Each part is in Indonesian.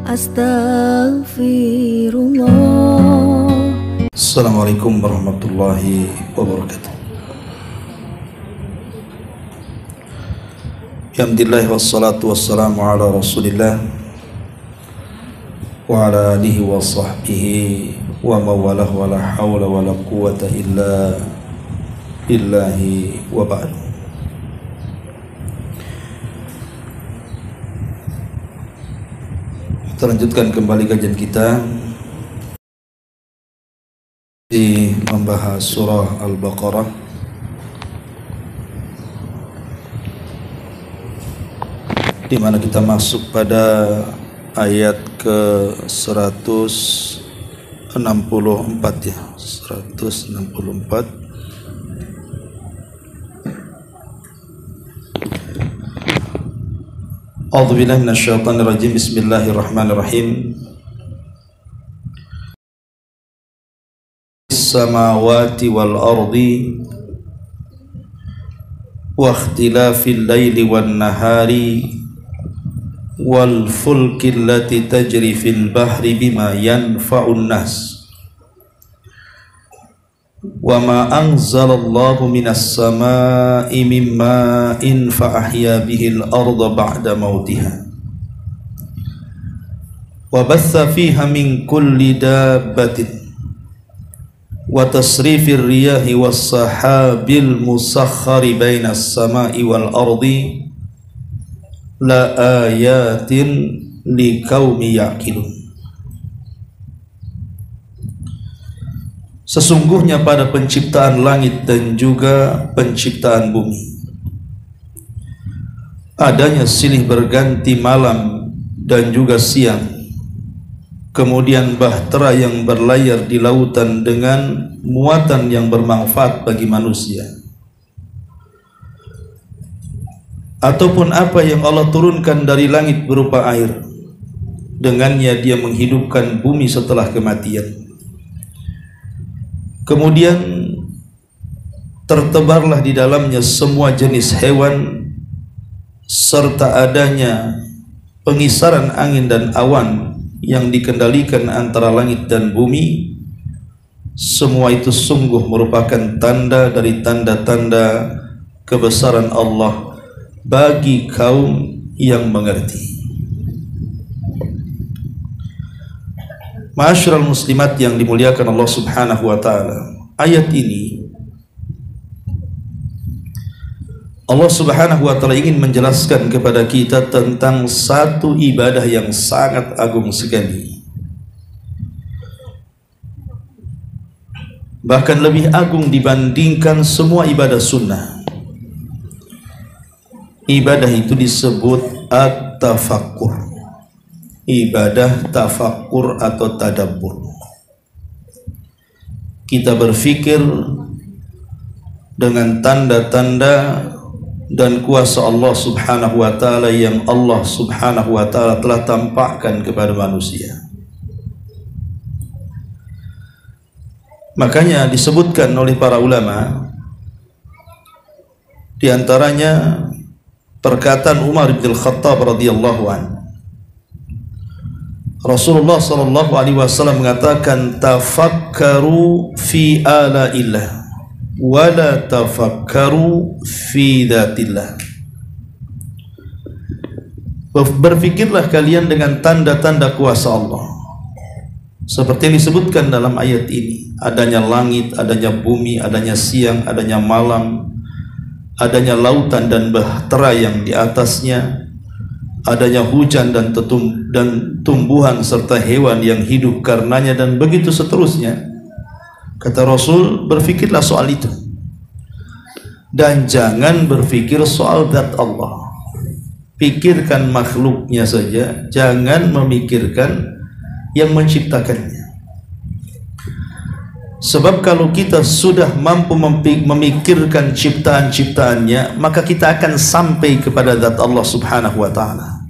Astaghfirullah. Assalamualaikum warahmatullahi wabarakatuh. Alhamdulillah wassalatu wassalamu ala Rasulillah wa ala alihi wa sahbihi wa mawalah wa la hawla wa la quwwata illa billahi wa ba'du. Kita lanjutkan kembali kajian kita di membahas surah Al-Baqarah di mana kita masuk pada ayat ke 164 ya, 164. A'udzubillahi minasyaitonirrajim. Bismillahirrahmanirrahim. As-samawati wal ardi wa ikhtilafil laili wan nahari wal fulki allati tajri fil bahri bima yanfa'un nas wa ma anzalallahu minas samaa'i min ma'in fa ahya bihil arda ba'da mautiha wa batha fiha min kulli dabbatin wa tasrifir riyahi was sahabil musakhkhari bainas samaa'i wal ardi la ayatin liqaumi yaqilun. Sesungguhnya pada penciptaan langit dan juga penciptaan bumi adanya silih berganti malam dan juga siang, kemudian bahtera yang berlayar di lautan dengan muatan yang bermanfaat bagi manusia, ataupun apa yang Allah turunkan dari langit berupa air, dengannya dia menghidupkan bumi setelah kematian. Kemudian tertebarlah di dalamnya semua jenis hewan serta adanya pengisaran angin dan awan yang dikendalikan antara langit dan bumi. Semua itu sungguh merupakan tanda dari tanda-tanda kebesaran Allah bagi kaum yang mengerti. Ma'asyiral muslimat yang dimuliakan Allah Subhanahu wa taala, ayat ini Allah Subhanahu wa taala ingin menjelaskan kepada kita tentang satu ibadah yang sangat agung sekali, bahkan lebih agung dibandingkan semua ibadah sunnah. Ibadah itu disebut at-tafakkur, ibadah tafakkur atau tadabbur. Kita berfikir dengan tanda-tanda dan kuasa Allah Subhanahu wa taala yang Allah Subhanahu wa taala telah tampakkan kepada manusia. Makanya disebutkan oleh para ulama, di antaranya perkataan Umar bin Khattab radhiyallahu anhu. Rasulullah sallallahu alaihi wasallam mengatakan, tafakkaru fi alaillah wa la tafakkaru fi dzatillah. Berfikirlah kalian dengan tanda-tanda kuasa Allah, seperti yang disebutkan dalam ayat ini. Adanya langit, adanya bumi, adanya siang, adanya malam, adanya lautan dan bahtera yang di atasnya, adanya hujan dan tumbuhan serta hewan yang hidup karenanya, dan begitu seterusnya. Kata Rasul, berfikirlah soal itu dan jangan berfikir soal zat Allah. Pikirkan makhluknya saja, jangan memikirkan yang menciptakannya. Sebab kalau kita sudah mampu memikirkan ciptaan-ciptaannya, maka kita akan sampai kepada zat Allah Subhanahu wa taala.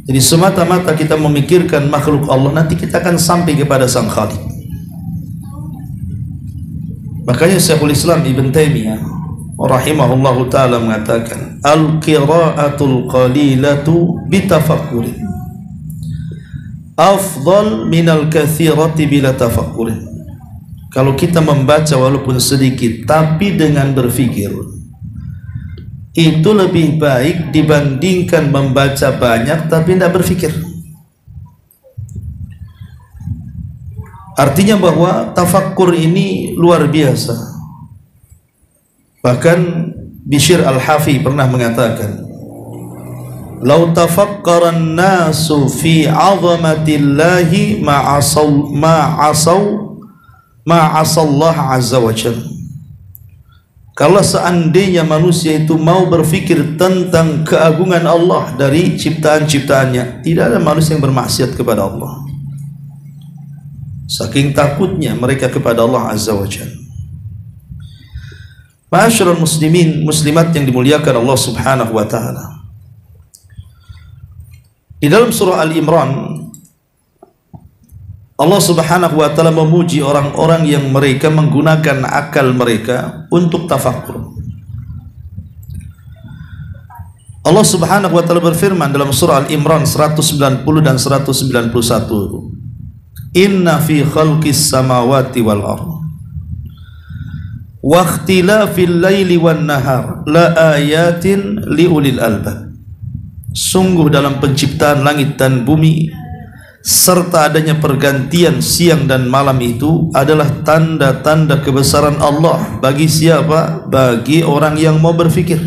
Jadi semata-mata kita memikirkan makhluk Allah, nanti kita akan sampai kepada Sang Khalik. Makanya Syekhul Islam Ibn Taimiyah rahimahullahu ta'ala mengatakan, al-qira'atul qalilatu bitafakkurin afdal minal kathirati bila tafakkurin. Kalau kita membaca walaupun sedikit tapi dengan berfikir, itu lebih baik dibandingkan membaca banyak tapi tidak berfikir. Artinya bahwa tafakkur ini luar biasa. Bahkan Bishr Al-Hafi pernah mengatakan, "Lau tafakkaran nasu fi 'azamatillahi ma'asallah azza wa jalla." Kalau seandainya manusia itu mau berfikir tentang keagungan Allah dari ciptaan-ciptaannya, tidak ada manusia yang bermaksiat kepada Allah. Saking takutnya mereka kepada Allah azza wa jalla. Ma'asyiral muslimin muslimat yang dimuliakan Allah subhanahu wa ta'ala, di dalam surah Al-Imran Allah subhanahu wa ta'ala memuji orang-orang yang mereka menggunakan akal mereka untuk tafakkur. Allah subhanahu wa ta'ala berfirman dalam surah Al-Imran 190 dan 191, "Inna fi khalqis samawati wal ardh wa ikhtilafil laili wan nahar la ayatin liulil albab." Sungguh dalam penciptaan langit dan bumi serta adanya pergantian siang dan malam itu adalah tanda-tanda kebesaran Allah bagi siapa? Bagi orang yang mau berfikir.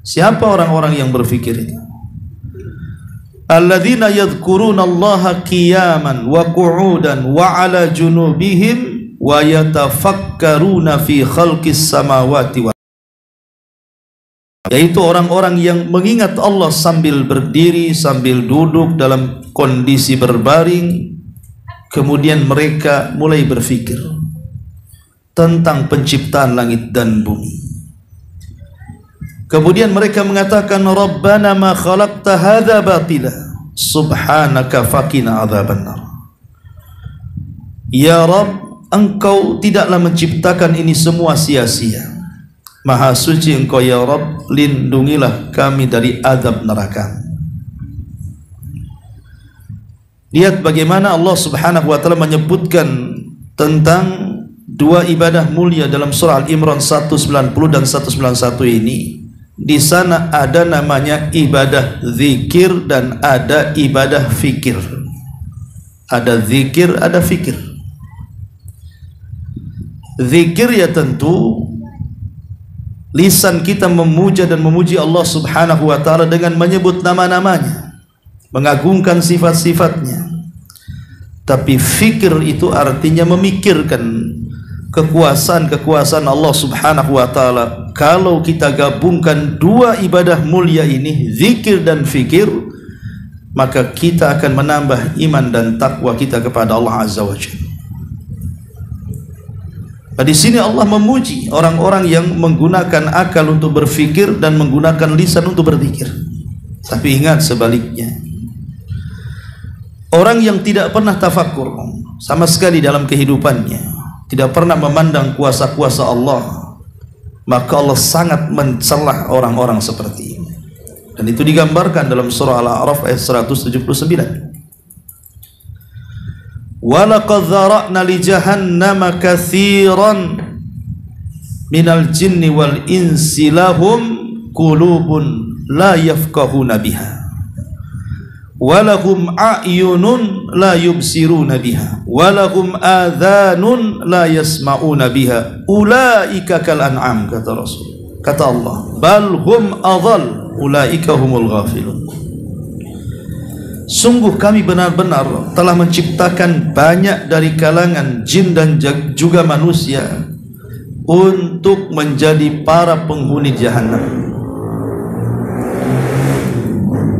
Siapa orang-orang yang berfikir itu? Alladzina yadhkuruna Allaha qiyaman wa qu'udan wa 'ala junubihim wa yatafakkaruna fi khalqis samawati wal, yaitu orang-orang yang mengingat Allah sambil berdiri, sambil duduk dalam kondisi berbaring, kemudian mereka mulai berfikir tentang penciptaan langit dan bumi. Kemudian mereka mengatakan, "Rabbana ma khalaqta hadza batila, subhanaka faqina adzabannar." Ya Rabb, Engkau tidaklah menciptakan ini semua sia-sia. Maha suci Engkau ya Rabb, lindungilah kami dari azab neraka. Lihat bagaimana Allah subhanahu wa ta'ala menyebutkan tentang dua ibadah mulia dalam surah Al-Imran 190 dan 191 ini. Di sana ada namanya ibadah zikir dan ada ibadah fikir. Ada zikir, ada fikir. Zikir ya tentu lisan kita memuja dan memuji Allah subhanahu wa ta'ala dengan menyebut nama-namanya, mengagungkan sifat-sifatnya. Tapi fikir itu artinya memikirkan kekuasaan-kekuasaan Allah subhanahu wa ta'ala. Kalau kita gabungkan dua ibadah mulia ini, zikir dan fikir, maka kita akan menambah iman dan takwa kita kepada Allah azza wa jalla. Nah, di sini Allah memuji orang-orang yang menggunakan akal untuk berfikir dan menggunakan lisan untuk berzikir. Tapi ingat sebaliknya, orang yang tidak pernah tafakkur sama sekali dalam kehidupannya, tidak pernah memandang kuasa-kuasa Allah, maka Allah sangat mencela orang-orang seperti ini. Dan itu digambarkan dalam surah Al-A'raf ayat 179. وَلَقَدْ ذَرَأْنَا لِجَهَنَّمَ كَثِيرًا مِنَ الْجِنِّ وَالْإِنسِ لَهُمْ قُلُوبٌ لَا يَفْقَهُونَ بِهَا وَلَهُمْ أَعْيُنٌ لَا يُبْصِرُونَ بِهَا وَلَهُمْ آذَانٌ لَا يَسْمَعُونَ بِهَا أُولَئِكَ كَالْأَنْعَامِ, kata Rasul, kata Allah, بَلْ هُمْ أَضَلُّ أُولَئِكَ هُمُ الْغَافِلُونَ. Sungguh kami benar-benar telah menciptakan banyak dari kalangan jin dan juga manusia untuk menjadi para penghuni jahanam.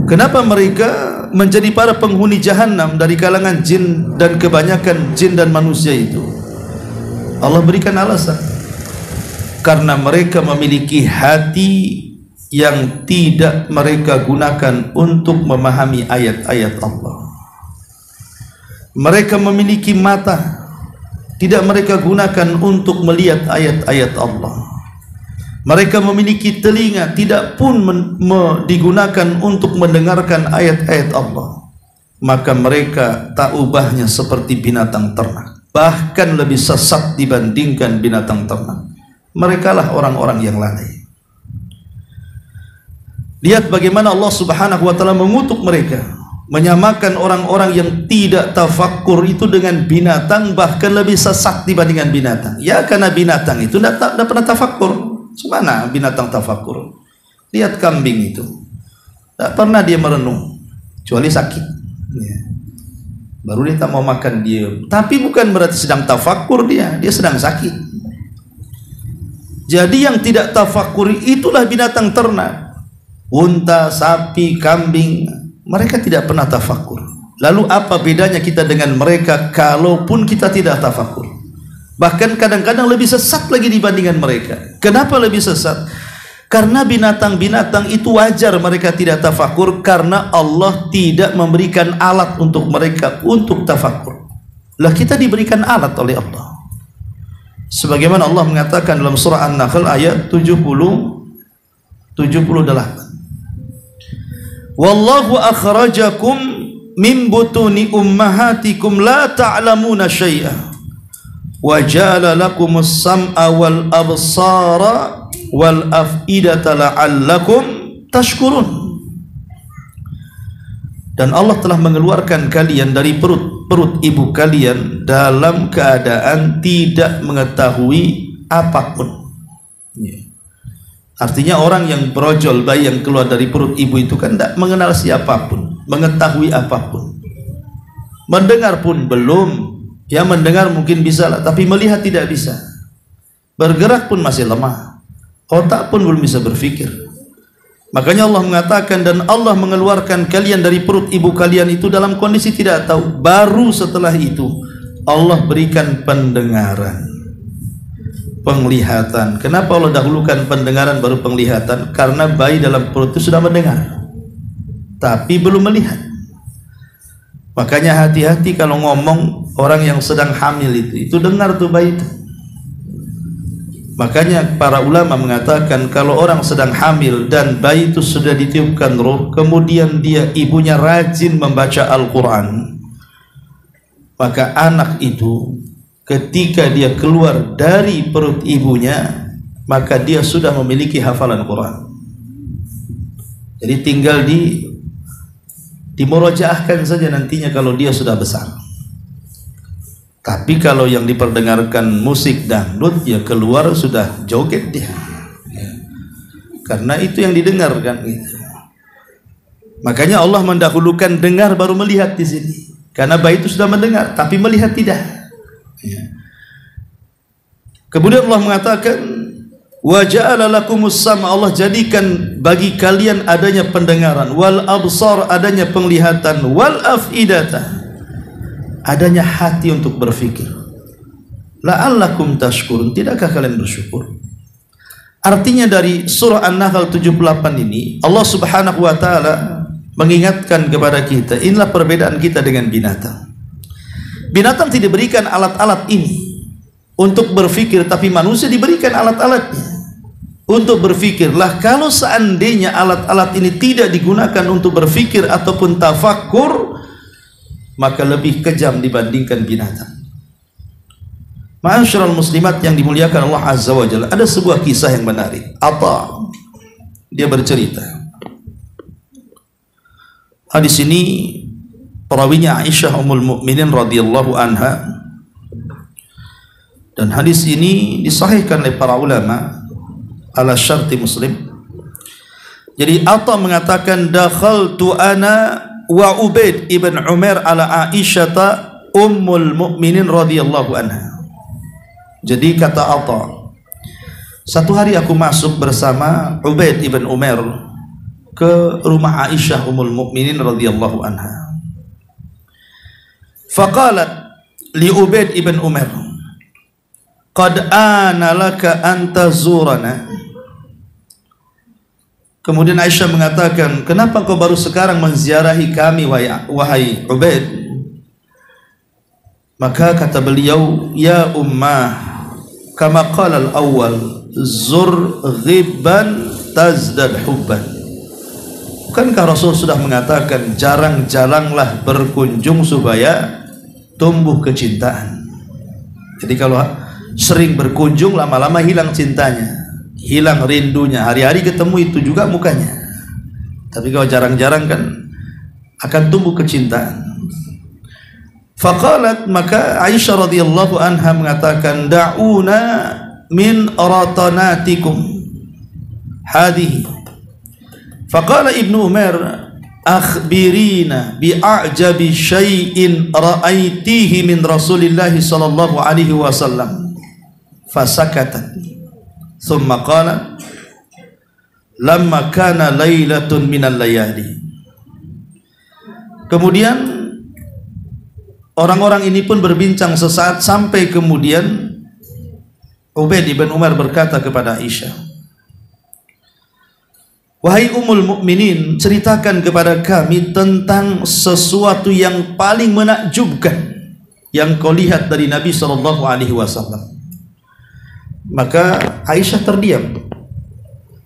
Kenapa mereka menjadi para penghuni jahanam dari kalangan jin dan kebanyakan jin dan manusia itu? Allah berikan alasan. Karena mereka memiliki hati yang tidak mereka gunakan untuk memahami ayat-ayat Allah. Mereka memiliki mata, tidak mereka gunakan untuk melihat ayat-ayat Allah. Mereka memiliki telinga, tidak pun digunakan untuk mendengarkan ayat-ayat Allah. maka mereka tak ubahnya seperti binatang ternak, bahkan lebih sesat dibandingkan binatang ternak. Merekalah orang-orang yang lalai. Lihat bagaimana Allah Subhanahu wa taala mengutuk mereka, menyamakan orang-orang yang tidak tafakkur itu dengan binatang, bahkan lebih sesat dibandingkan binatang. Ya, karena binatang itu tidak pernah tafakkur. Mana binatang tafakkur? Lihat kambing itu, tidak pernah dia merenung, kecuali sakit. Ya. Baru dia tak mau makan, dia. Tapi bukan berarti sedang tafakkur, dia sedang sakit. Jadi yang tidak tafakkur itulah binatang ternak. Unta, sapi, kambing, mereka tidak pernah tafakkur. Lalu apa bedanya kita dengan mereka kalaupun kita tidak tafakkur? Bahkan kadang-kadang lebih sesat lagi dibandingkan mereka. Kenapa lebih sesat? Karena binatang-binatang itu wajar mereka tidak tafakkur, karena Allah tidak memberikan alat untuk mereka untuk tafakkur. Lah kita diberikan alat oleh Allah. Sebagaimana Allah mengatakan dalam surah An-Nahl ayat 78. Wallahu akhrajakum min butuni ummahatikum la ta'lamuna syai'a wa ja'ala lakumus sam'a wal absara wal af'idata la'allakum tashkurun. Dan Allah telah mengeluarkan kalian dari perut ibu kalian dalam keadaan tidak mengetahui apapun. Artinya orang yang brojol, bayi yang keluar dari perut ibu itu kan tidak mengenal siapapun, mengetahui apapun. Mendengar pun belum. Ya, mendengar mungkin bisa lah, tapi melihat tidak bisa. Bergerak pun masih lemah. Otak pun belum bisa berpikir. Makanya Allah mengatakan, dan Allah mengeluarkan kalian dari perut ibu kalian itu dalam kondisi tidak tahu. Baru setelah itu Allah berikan pendengaran, penglihatan. Kenapa Allah dahulukan pendengaran baru penglihatan? Karena bayi dalam perut itu sudah mendengar, tapi belum melihat. Makanya hati-hati kalau ngomong orang yang sedang hamil itu dengar tuh bayi itu. Makanya para ulama mengatakan kalau orang sedang hamil dan bayi itu sudah ditiupkan roh, kemudian ibunya rajin membaca Al-Quran, maka anak itu ketika dia keluar dari perut ibunya, maka dia sudah memiliki hafalan Quran. Jadi tinggal dimurojaahkan saja nantinya kalau dia sudah besar. Tapi kalau yang diperdengarkan musik dangdut, ya keluar sudah joget dia. Ya. Karena itu yang didengarkan. Gitu. Makanya Allah mendahulukan dengar baru melihat di sini. Karena bayi itu sudah mendengar, tapi melihat tidak. Ya. Kemudian Allah mengatakan, wa ja'ala lakumus sam'a, Allah jadikan bagi kalian adanya pendengaran, wal absar, adanya penglihatan, wal af'idata, adanya hati untuk berfikir. La'allakum tashkurun, tidakkah kalian bersyukur? Artinya dari surah An-Nahl 78 ini Allah Subhanahu wa taala mengingatkan kepada kita, inilah perbedaan kita dengan binatang. Binatang tidak diberikan alat-alat ini untuk berfikir, tapi manusia diberikan alat-alatnya untuk berfikir. Lah kalau seandainya alat-alat ini tidak digunakan untuk berfikir ataupun tafakkur, maka lebih kejam dibandingkan binatang. Ma'asyiral muslimat yang dimuliakan Allah Azza wa Jalla, ada sebuah kisah yang menarik. Atha, dia bercerita. Hadis ini perawinya Aisyah Ummul Mukminin radhiyallahu anha, dan hadis ini disahihkan oleh para ulama ala syarti Muslim. Jadi Atha mengatakan, dakhaltu ana wa Ubaid ibn Umair ala Aisyah Ummul Mukminin radhiyallahu anha. Jadi kata Atha, satu hari aku masuk bersama Ubaid ibn Umair ke rumah Aisyah Ummul Mukminin radhiyallahu anha. Faqalat li Ubaid ibn Umair, qad ana laka an tazurana. Kemudian Aisyah mengatakan, kenapa kau baru sekarang menziarahi kami wahai Ubaid? Maka kata beliau, ya ummah, kama qala al-awwal, zur ghibban tazdad hubban. Bukankah Rasul sudah mengatakan jarang-jaranglah berkunjung supaya tumbuh kecintaan. Jadi kalau sering berkunjung, lama-lama hilang cintanya, hilang rindunya. Hari-hari ketemu itu juga mukanya. Tapi kalau jarang-jarang kan akan tumbuh kecintaan. Faqalat, maka Aisyah radhiyallahu anha mengatakan, da'una min ratanatikum hadhihi. Faqala Ibnu Umar, akhbirina bi'ajabi syai'in ra'aitihi min Rasulillah sallallahu alaihi wasallam. Fasakatat. Thumma qala, lamma kana lailatun minal layali. Kemudian orang-orang ini pun berbincang sesaat, sampai kemudian Ubaid bin Umar berkata kepada Aisyah, wahai Ummul Mukminin, ceritakan kepada kami tentang sesuatu yang paling menakjubkan yang kau lihat dari Nabi sallallahu alaihi wasallam. Maka Aisyah terdiam.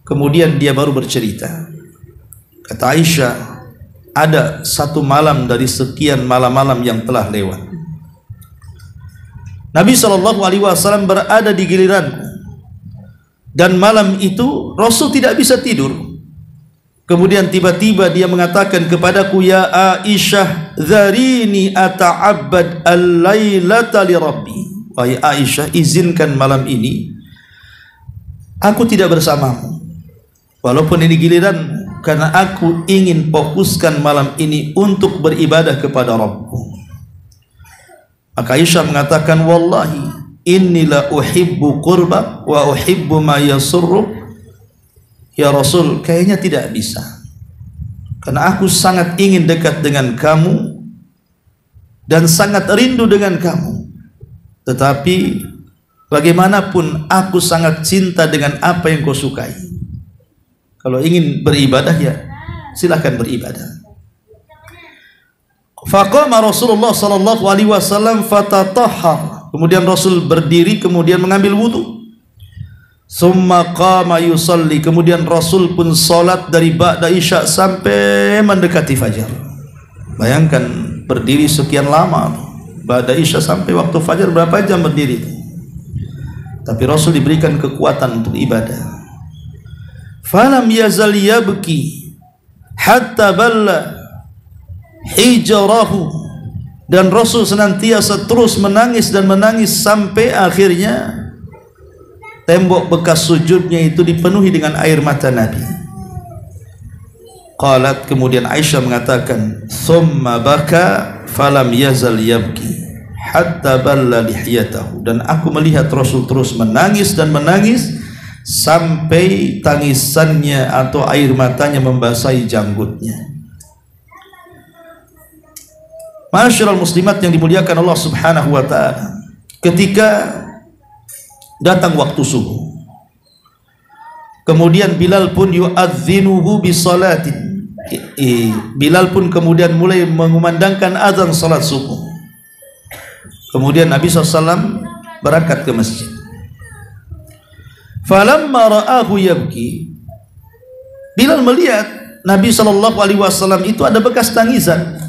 Kemudian dia baru bercerita. Kata Aisyah, ada satu malam dari sekian malam-malam yang telah lewat, Nabi SAW berada di giliranku, dan malam itu Rasul tidak bisa tidur. Kemudian tiba-tiba dia mengatakan kepadaku, ya Aisyah, dharini ata'abbad al-lailata li Rabbi. Wahai Aisyah, izinkan malam ini aku tidak bersamamu, walaupun ini giliran, karena aku ingin fokuskan malam ini untuk beribadah kepada Rabbku. Maka Aisyah mengatakan, wallahi inni la uhibbu qurbak wa uhibbu ma yasurruk. Ya Rasul, kayaknya tidak bisa, karena aku sangat ingin dekat dengan kamu dan sangat rindu dengan kamu. Tetapi bagaimanapun aku sangat cinta dengan apa yang kau sukai. Kalau ingin beribadah, ya silakan beribadah. Faqama Rasulullah sallallahu alaihi wasallam fatatahhar. Kemudian Rasul berdiri, kemudian mengambil wudu. Summa qama yusalli. Kemudian Rasul pun salat dari ba'da isya sampai mendekati fajar. Bayangkan berdiri sekian lama, ba'da isya sampai waktu fajar, berapa jam berdiri itu? Tapi Rasul diberikan kekuatan untuk ibadah. Falam yazal yabki hatta balla hijrahu. Dan Rasul senantiasa terus menangis dan menangis sampai akhirnya tembok bekas sujudnya itu dipenuhi dengan air mata Nabi. Qalat, kemudian Aisyah mengatakan, thumma baka falam yazal yabki hatta balla lihiyatahu. Dan aku melihat Rasul terus menangis dan menangis sampai tangisannya atau air matanya membasahi janggutnya. Ma'asyiral muslimat yang dimuliakan Allah Subhanahu wa taala, ketika datang waktu subuh, kemudian Bilal pun yu'adzinuhu bisalatin. Bilal pun kemudian mulai mengumandangkan azan salat subuh. Kemudian Nabi SAW berangkat ke masjid. Falamma ra'ahu yabki, Bilal melihat Nabi SAW itu ada bekas tangisan.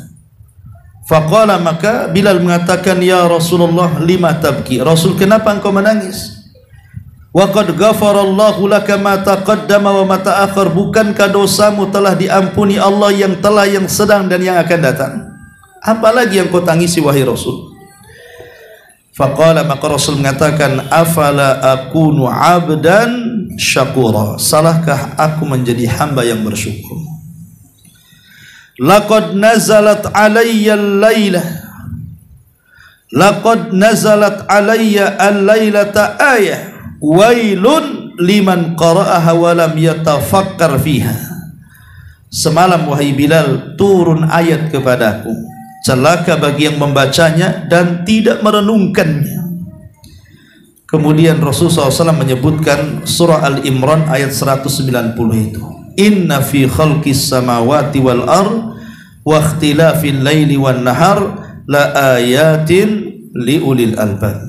Faqala, maka Bilal mengatakan, ya Rasulullah, lima tabki. Rasul, kenapa engkau menangis? Wa qad ghafarallahu laka ma taqaddama wa ma ta'akhkhar. Bukankah dosamu telah diampuni Allah yang telah, yang sedang dan yang akan datang? Apalagi yang kau tangisi wahai Rasul? Faqala, maka Rasul mengatakan, afala akunu abdan syakura. Salahkah aku menjadi hamba yang bersyukur? Laqad nazalat alayya al-lailah, laqad nazalat alayya al-lailata ayah wailun liman qara'aha wa lam yatafakkar fiha. Semalam wahai Bilal turun ayat kepadaku, celaka bagi yang membacanya dan tidak merenungkannya. Kemudian Rasulullah SAW menyebutkan surah Al-Imran ayat 190 itu, inna fi khalqis samawati wal ard wa ikhtilafil laili wan nahar la ayatin li ulil albab.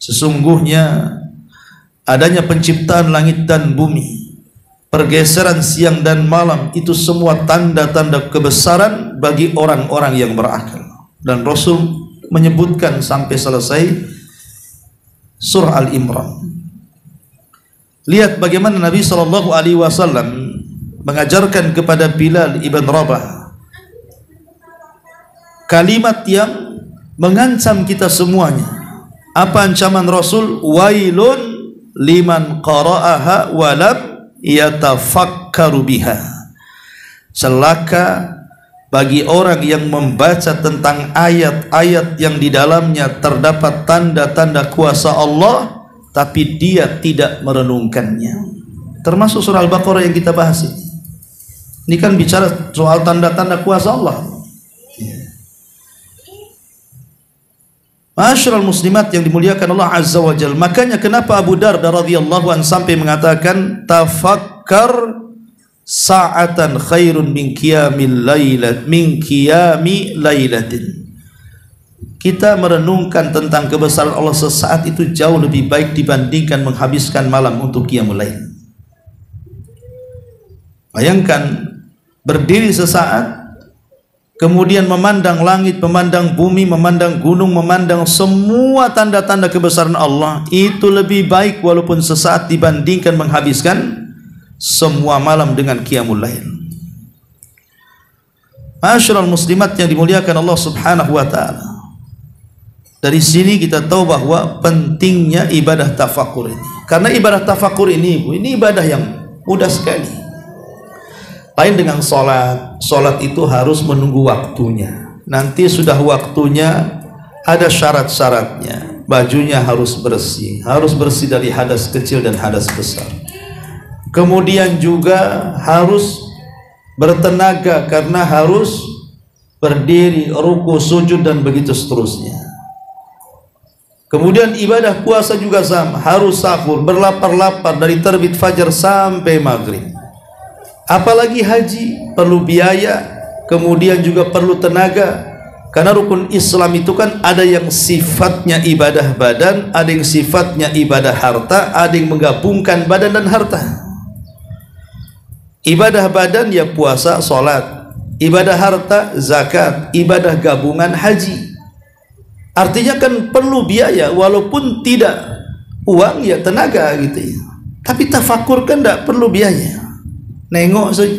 Sesungguhnya adanya penciptaan langit dan bumi, pergeseran siang dan malam, itu semua tanda-tanda kebesaran bagi orang-orang yang berakal. Dan Rasul menyebutkan sampai selesai surah Al-Imran. Lihat bagaimana Nabi SAW mengajarkan kepada Bilal ibn Rabah kalimat yang mengancam kita semuanya. Apa ancaman Rasul? Wailun liman qara'aha walam yatafakkaru biha. Celaka bagi orang yang membaca tentang ayat-ayat yang di dalamnya terdapat tanda-tanda kuasa Allah, tapi dia tidak merenungkannya. Termasuk surah Al-Baqarah yang kita bahas ini. Ini kan bicara soal tanda-tanda kuasa Allah. Ma'asyiral muslimat yang dimuliakan Allah Azza wa Jalla. Makanya kenapa Abu Darda radhiyallahu anhu sampai mengatakan tafakkar sa'atan khairun min qiyamil lailatin. Kita merenungkan tentang kebesaran Allah sesaat itu jauh lebih baik dibandingkan menghabiskan malam untuk qiyamul lail. Bayangkan berdiri sesaat, kemudian memandang langit, memandang bumi, memandang gunung, memandang semua tanda-tanda kebesaran Allah, itu lebih baik walaupun sesaat dibandingkan menghabiskan semua malam dengan qiyamul lail. Ma'asyiral muslimat yang dimuliakan Allah Subhanahu wa taala. Dari sini kita tahu bahwa pentingnya ibadah tafakur ini. Karena ibadah tafakur ini ibadah yang mudah sekali. Lain dengan sholat. Sholat itu harus menunggu waktunya. Nanti sudah waktunya, ada syarat-syaratnya. Bajunya harus bersih dari hadas kecil dan hadas besar. Kemudian juga harus bertenaga karena harus berdiri, ruku, sujud dan begitu seterusnya. Kemudian ibadah puasa juga sama, harus sahur, berlapar-lapar dari terbit fajar sampai maghrib. Apalagi haji, perlu biaya, kemudian juga perlu tenaga. Karena rukun Islam itu kan ada yang sifatnya ibadah badan, ada yang sifatnya ibadah harta, ada yang menggabungkan badan dan harta. Ibadah badan ya puasa, sholat. Ibadah harta, zakat. Ibadah gabungan, haji. Artinya kan perlu biaya, walaupun tidak uang ya tenaga gitu ya. Tapi tafakur kan tidak perlu biaya, nengok saja,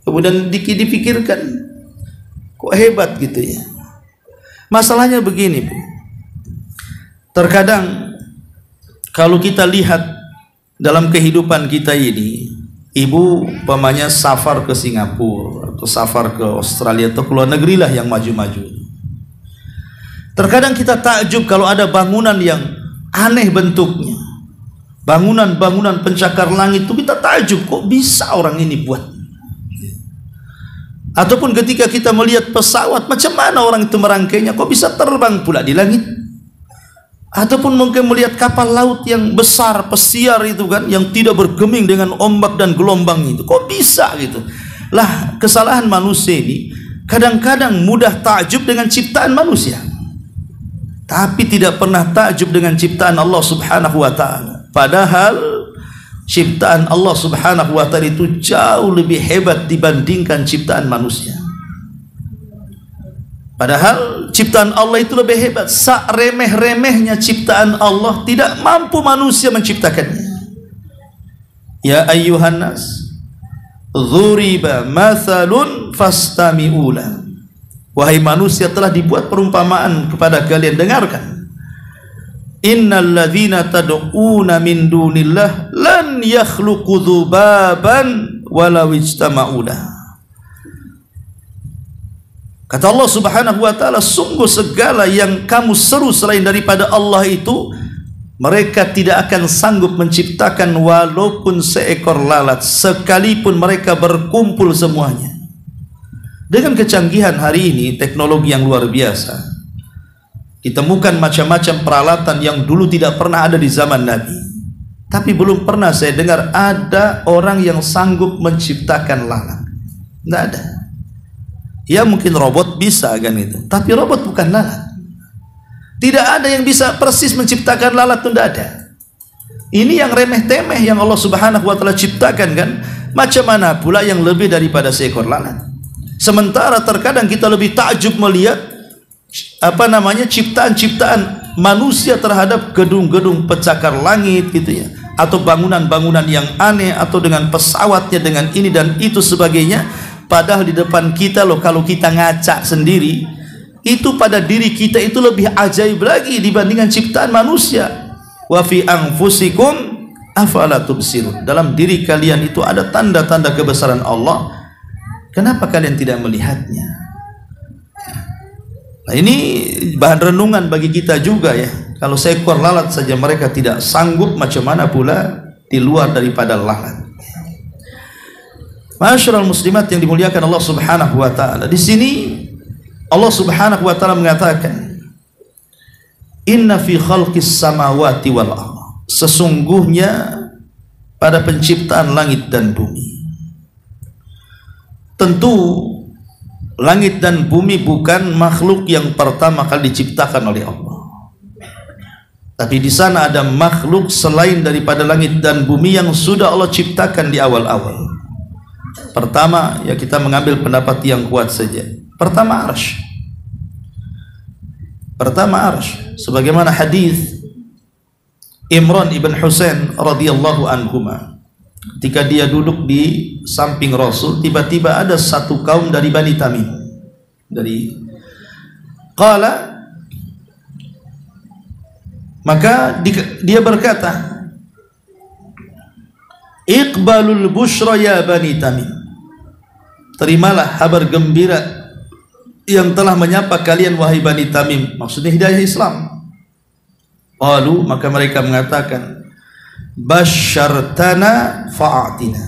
kemudian dipikirkan, kok hebat gitu ya. Masalahnya begini Bu, terkadang kalau kita lihat dalam kehidupan kita ini, ibu umpamanya safar ke Singapura atau safar ke Australia atau ke luar negeri lah yang maju-maju. Terkadang kita takjub kalau ada bangunan yang aneh bentuknya, bangunan-bangunan pencakar langit itu kita takjub, kok bisa orang ini buat. Ataupun ketika kita melihat pesawat, macam mana orang itu merangkainya, kok bisa terbang pula di langit. Ataupun mungkin melihat kapal laut yang besar, pesiar itu kan, yang tidak bergeming dengan ombak dan gelombang itu, kok bisa gitu. Lah, kesalahan manusia ini kadang-kadang mudah takjub dengan ciptaan manusia, tapi tidak pernah takjub dengan ciptaan Allah Subhanahu wa taala. Padahal ciptaan Allah Subhanahu wa taala itu jauh lebih hebat dibandingkan ciptaan manusia. Padahal ciptaan Allah itu lebih hebat. Remeh-remehnya ciptaan Allah tidak mampu manusia menciptakannya. Ya ayyuhan nas, dzuriba mathalun fastami'ula. Wahai manusia, telah dibuat perumpamaan kepada kalian, dengarkan. Innal ladzina tad'una min dunillah lan yakhluqu dzubaban walau ijtama'u lah. Kata Allah Subhanahu wa taala, sungguh segala yang kamu seru selain daripada Allah itu, mereka tidak akan sanggup menciptakan walaupun seekor lalat, sekalipun mereka berkumpul semuanya. Dengan kecanggihan hari ini, teknologi yang luar biasa, ditemukan macam-macam peralatan yang dulu tidak pernah ada di zaman Nabi. Tapi belum pernah saya dengar ada orang yang sanggup menciptakan lalat. Tidak ada. Ya mungkin robot bisa kan itu, tapi robot bukan lalat. Tidak ada yang bisa persis menciptakan lalat, itu tidak ada. Ini yang remeh-temeh yang Allah Subhanahu wa taala ciptakan kan. Macam mana pula yang lebih daripada seekor lalat. Sementara terkadang kita lebih takjub melihat ciptaan-ciptaan manusia terhadap gedung-gedung pencakar langit gitu ya, atau bangunan-bangunan yang aneh, atau dengan pesawatnya, dengan ini dan itu sebagainya. Padahal di depan kita loh, kalau kita ngaca sendiri, itu pada diri kita itu lebih ajaib lagi dibandingkan ciptaan manusia. Wa fi anfusikum afala tubsirun. Dalam diri kalian itu ada tanda-tanda kebesaran Allah. Kenapa kalian tidak melihatnya? Nah, ini bahan renungan bagi kita juga ya. Kalau seekor lalat saja mereka tidak sanggup, macam mana pula di luar daripada lalat. Ma'asyiral muslimat yang dimuliakan Allah Subhanahu wa taala. Di sini Allah Subhanahu wa taala mengatakan, "Inna fi khalqis samawati wal ardh." Sesungguhnya pada penciptaan langit dan bumi. Tentu langit dan bumi bukan makhluk yang pertama kali diciptakan oleh Allah. Tapi di sana ada makhluk selain daripada langit dan bumi yang sudah Allah ciptakan di awal-awal. Pertama, ya kita mengambil pendapat yang kuat saja. Pertama arsy. Pertama arsy. Sebagaimana hadis Imran ibn Husain radhiyallahu anhuma. Ketika dia duduk di samping Rasul, tiba-tiba ada satu kaum dari Bani Tamim. Maka dia berkata, "Iqbalul busyra ya Bani Tamim." Terimalah kabar gembira yang telah menyapa kalian wahai Bani Tamim. Maksudnya hidayah Islam. Lalu maka mereka mengatakan, "Basyartana fa'atina."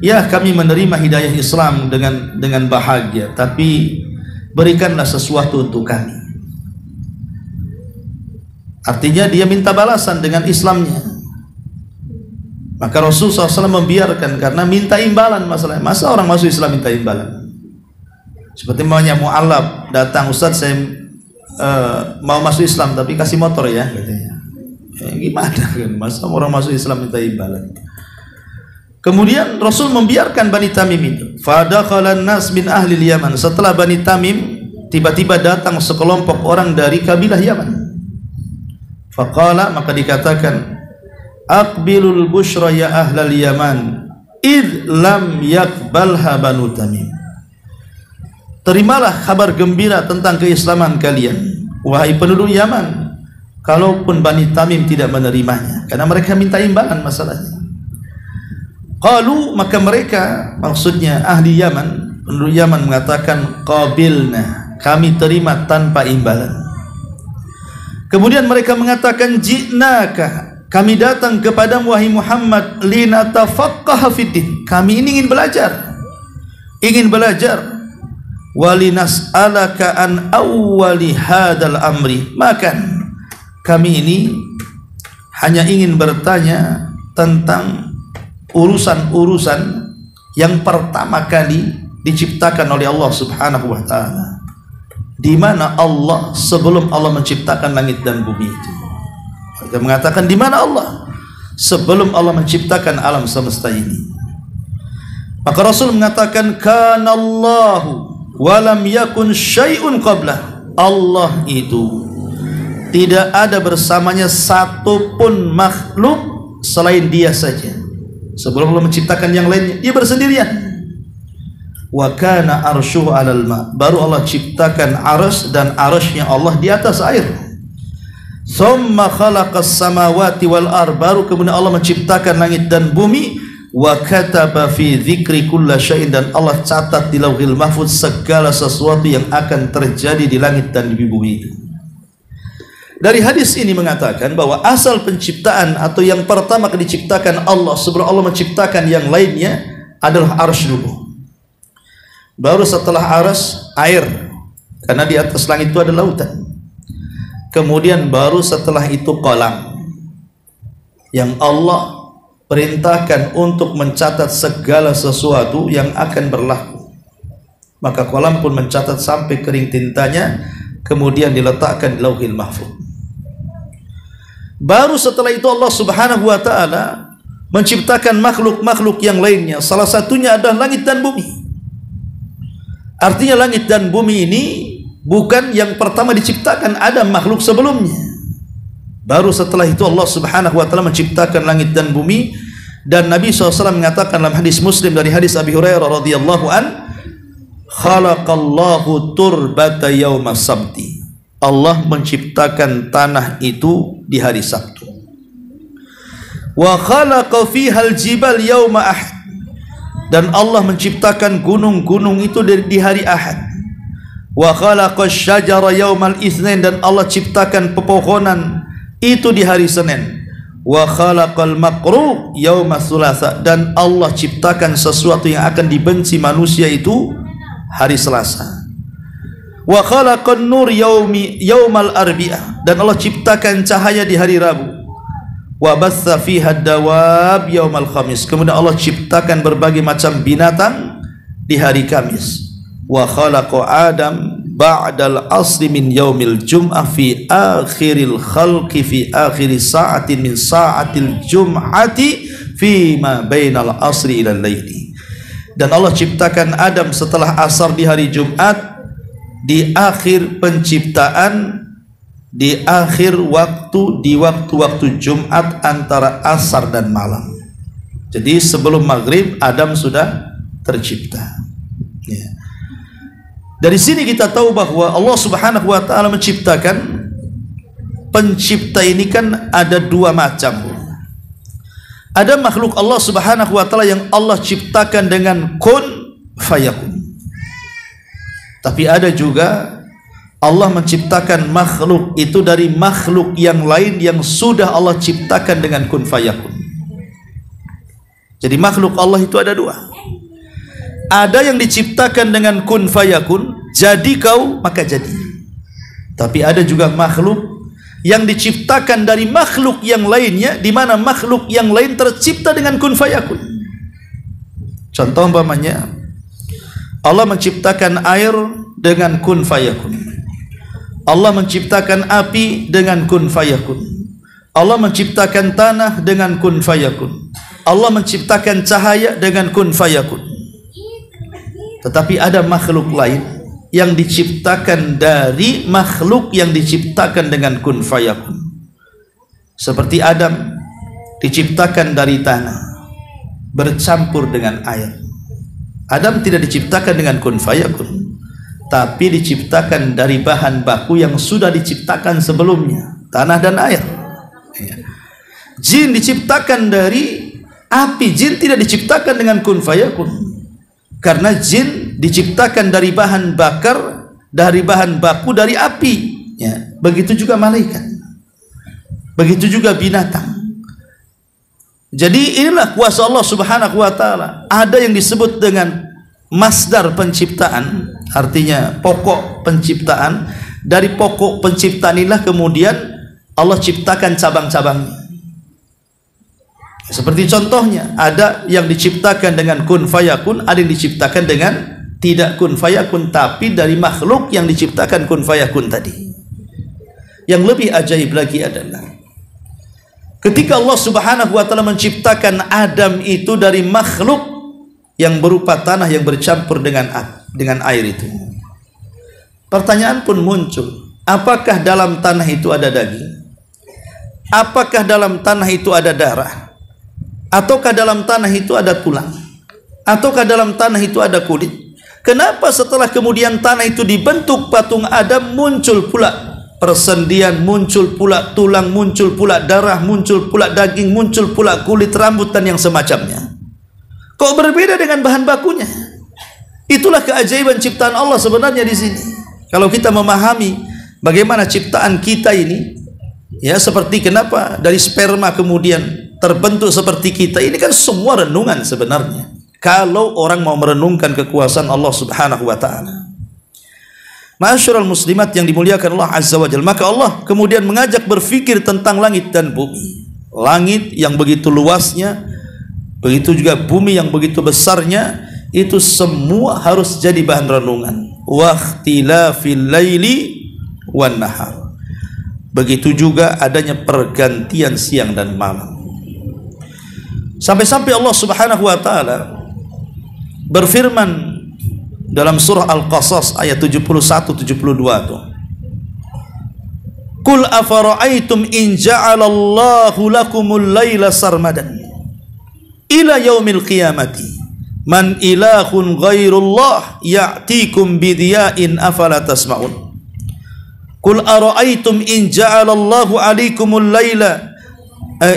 Ya, kami menerima hidayah Islam dengan bahagia, tapi berikanlah sesuatu untuk kami. Artinya dia minta balasan dengan Islamnya. Maka Rasulullah SAW membiarkan karena minta imbalan masalahnya. Masa orang masuk Islam minta imbalan? Seperti maunya mu'alab datang, "Ustaz saya mau masuk Islam tapi kasih motor ya," katanya. Gimana kan? Masa orang masuk Islam minta imbalan? Kemudian Rasul membiarkan Bani Tamim itu. Fadakhalan nas min ahli Yaman. Setelah Bani Tamim, tiba-tiba datang sekelompok orang dari kabilah Yaman. Faqala, maka dikatakan, "Aqbilul busyra ya ahlal Yaman, id lam yakbalha Banu Tamim." Terimalah kabar gembira tentang keislaman kalian, wahai penduduk Yaman, kalaupun Bani Tamim tidak menerimanya, karena mereka minta imbalan masalahnya. Qalu, maka mereka, maksudnya ahli Yaman, penduduk Yaman mengatakan, "Qabilna," kami terima tanpa imbalan. Kemudian mereka mengatakan, "Ji'naka," kami datang kepadamu wahai Muhammad, "linatafaqaha fiddin," kami ini ingin belajar, "walinas'alaka an awwali hadal amri," makan kami ini hanya ingin bertanya tentang urusan-urusan yang pertama kali diciptakan oleh Allah Subhanahu wa taala. Di mana Allah sebelum Allah menciptakan langit dan bumi itu? Kita mengatakan di mana Allah sebelum Allah menciptakan alam semesta ini. Maka Rasul mengatakan, "Kanallahu wa lam yakun syai'un qablah." Allah itu tidak ada bersamanya satupun makhluk selain dia saja. Sebelum Allah menciptakan yang lainnya, dia bersendirian. Wa kana arsyuhu 'alal ma. Baru Allah ciptakan arsy, dan arsy-nya Allah di atas air. Tsumma khalaqas samawati wal ard. Baru kemudian Allah menciptakan langit dan bumi. Wa kataba fi dzikri kulli syai'in. Dan Allah catat di Lauhil Mahfuz segala sesuatu yang akan terjadi di langit dan di bumi itu. Dari hadis ini mengatakan bahwa asal penciptaan atau yang pertama kali diciptakan Allah sebelum Allah menciptakan yang lainnya adalah arsy dulu. Baru setelah arsy air, karena di atas langit itu ada lautan. Kemudian baru setelah itu qalam, yang Allah perintahkan untuk mencatat segala sesuatu yang akan berlaku. Maka qalam pun mencatat sampai kering tintanya, kemudian diletakkan di Lauhil Mahfuz. Baru setelah itu Allah Subhanahu wa taala menciptakan makhluk-makhluk yang lainnya. Salah satunya adalah langit dan bumi. Artinya langit dan bumi ini bukan yang pertama diciptakan, ada makhluk sebelumnya. Baru setelah itu Allah Subhanahu wa taala menciptakan langit dan bumi. Dan Nabi SAW mengatakan dalam hadis Muslim dari hadis Abi Hurairah radhiyallahu an, khalaqallahu turbata yaumas sabti. Allah menciptakan tanah itu di hari Sabtu. Wa khalaqa fihal jibal yauma ahad. Dan Allah menciptakan gunung-gunung itu di hari Ahad. Wa khalaqa syajara yaumal itsnain. Dan Allah ciptakan pepohonan itu di hari Senin. Wa khalaqal makruh yaumas tsulatsa. Dan Allah ciptakan sesuatu yang akan dibenci manusia itu hari Selasa. Wa khalaqan nur yaumal arbi'ah. Dan Allah ciptakan cahaya di hari Rabu. Wa batsa fiha dawab yaumal khamis. Kemudian Allah ciptakan berbagai macam binatang di hari Kamis. Wa khalaqa Adam ba'dal asri min yaumil jum'ah fi akhiril khalqi fi akhiri sa'atin min sa'atil jum'ati fi ma bainal asri ila laili. Dan Allah ciptakan Adam setelah asar di hari Jumat, di akhir penciptaan, di akhir waktu, di waktu-waktu Jumat antara asar dan malam. Jadi sebelum maghrib Adam sudah tercipta. Ya. Dari sini kita tahu bahwa Allah Subhanahu wa taala menciptakan, pencipta ini kan ada dua macam. Ada makhluk Allah Subhanahu wa taala yang Allah ciptakan dengan kun fayakun. Tapi ada juga Allah menciptakan makhluk itu dari makhluk yang lain yang sudah Allah ciptakan dengan kun fayakun. Jadi makhluk Allah itu ada dua. Ada yang diciptakan dengan kun fayakun, jadi kau maka jadi. Tapi ada juga makhluk yang diciptakan dari makhluk yang lainnya, di mana makhluk yang lain tercipta dengan kun fayakun. Contoh umpamanya, Allah menciptakan air dengan kun fayakun. Allah menciptakan api dengan kun fayakun. Allah menciptakan tanah dengan kun fayakun. Allah menciptakan cahaya dengan kun fayakun. Tetapi ada makhluk lain yang diciptakan dari makhluk yang diciptakan dengan kun fayakun. Seperti Adam diciptakan dari tanah bercampur dengan air. Adam tidak diciptakan dengan kun fayakun, tapi diciptakan dari bahan baku yang sudah diciptakan sebelumnya, tanah dan air. Jin diciptakan dari api. Jin tidak diciptakan dengan kun fayakun, karena jin diciptakan dari bahan bakar, dari bahan baku dari api. Ya, begitu juga malaikat, begitu juga binatang. Jadi inilah kuasa Allah Subhanahu wa taala. Ada yang disebut dengan masdar penciptaan, artinya pokok penciptaan. Dari pokok penciptaan inilah kemudian Allah ciptakan cabang-cabangnya. Seperti contohnya, ada yang diciptakan dengan kun fayakun, ada yang diciptakan dengan tidak kun fayakun, tapi dari makhluk yang diciptakan kun fayakun tadi. Yang lebih ajaib lagi adalah ketika Allah Subhanahu wa taala menciptakan Adam itu dari makhluk yang berupa tanah yang bercampur dengan air itu. Pertanyaan pun muncul, apakah dalam tanah itu ada daging? Apakah dalam tanah itu ada darah? Ataukah dalam tanah itu ada tulang? Ataukah dalam tanah itu ada kulit? Kenapa setelah kemudian tanah itu dibentuk patung Adam muncul pula persendian, muncul pula tulang, muncul pula darah, muncul pula daging, muncul pula kulit, rambut dan yang semacamnya? Kok berbeda dengan bahan bakunya? Itulah keajaiban ciptaan Allah sebenarnya di sini. Kalau kita memahami bagaimana ciptaan kita ini, ya, seperti kenapa dari sperma kemudian terbentuk seperti kita, ini kan semua renungan sebenarnya. Kalau orang mau merenungkan kekuasaan Allah Subhanahu wa taala. Ma'asyiral muslimat yang dimuliakan Allah Azza wa Jalla, maka Allah kemudian mengajak berfikir tentang langit dan bumi. Langit yang begitu luasnya, begitu juga bumi yang begitu besarnya, itu semua harus jadi bahan renungan. Wa ikhtilafil laili wan nahar. begitu juga adanya pergantian siang dan malam. Sampai-sampai Allah Subhanahu wa taala berfirman dalam surah Al-Qasas ayat 71-72 tuh. Qul afara'aitum in ja'alallahu lakumul laila sarmadan ila yaumil qiyamati man ilahun ghairullah ya'tikum bidiya'in afala tasma'un. Qul ara'aitum in ja'alallahu 'alaikumul laila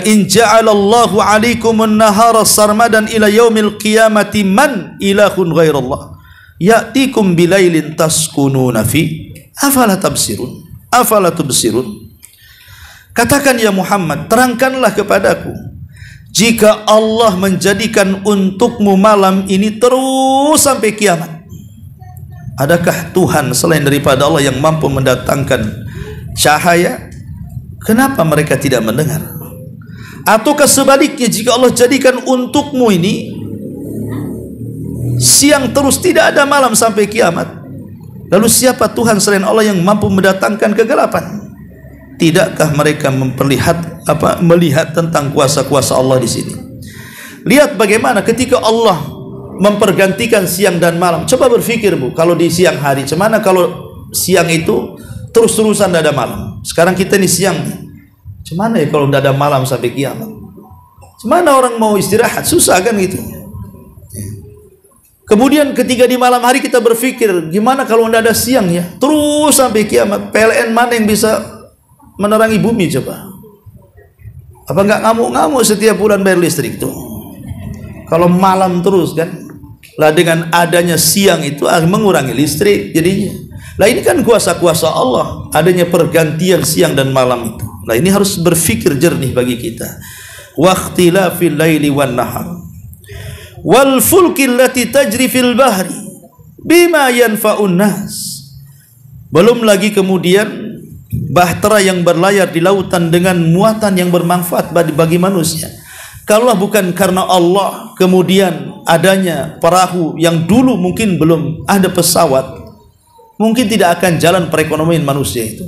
in ja'alallahu 'alaikumun nahara sarmadan ila yaumil qiyamati man ilahun ghairullah ya'tikum bilailin taskununa fi afala tabsirun. Afala tubsirun. Katakan ya Muhammad, terangkanlah kepadaku, jika Allah menjadikan untukmu malam ini terus sampai kiamat, adakah Tuhan selain daripada Allah yang mampu mendatangkan cahaya? Kenapa mereka tidak mendengar? Ataukah sebaliknya, jika Allah jadikan untukmu ini siang terus, tidak ada malam sampai kiamat, lalu siapa Tuhan selain Allah yang mampu mendatangkan kegelapan? Tidakkah mereka melihat tentang kuasa-kuasa Allah di sini? Lihat bagaimana ketika Allah mempergantikan siang dan malam. Coba berpikir Bu, kalau di siang hari, gimana kalau siang itu terus-terusan tidak ada malam? Sekarang kita ini siang, gimana ya kalau tidak ada malam sampai kiamat? Gimana orang mau istirahat? Susah kan gitu. Kemudian ketika di malam hari kita berpikir, gimana kalau tidak ada siang ya? Terus sampai kiamat. PLN mana yang bisa menerangi bumi coba? Apa enggak ngamuk-ngamuk setiap bulan bayar listrik tuh? Kalau malam terus kan? Lah dengan adanya siang itu mengurangi listrik jadinya. Lah ini kan kuasa-kuasa Allah, adanya pergantian siang dan malam itu. Nah ini harus berpikir jernih bagi kita. Waqtilafil laili wan nahar wal fulki allati tajri fil bahri bima yanfa'un nas. Belum lagi kemudian bahtera yang berlayar di lautan dengan muatan yang bermanfaat bagi manusia. Kalau bukan karena Allah, kemudian adanya perahu yang dulu mungkin belum ada pesawat, mungkin tidak akan jalan perekonomian manusia itu.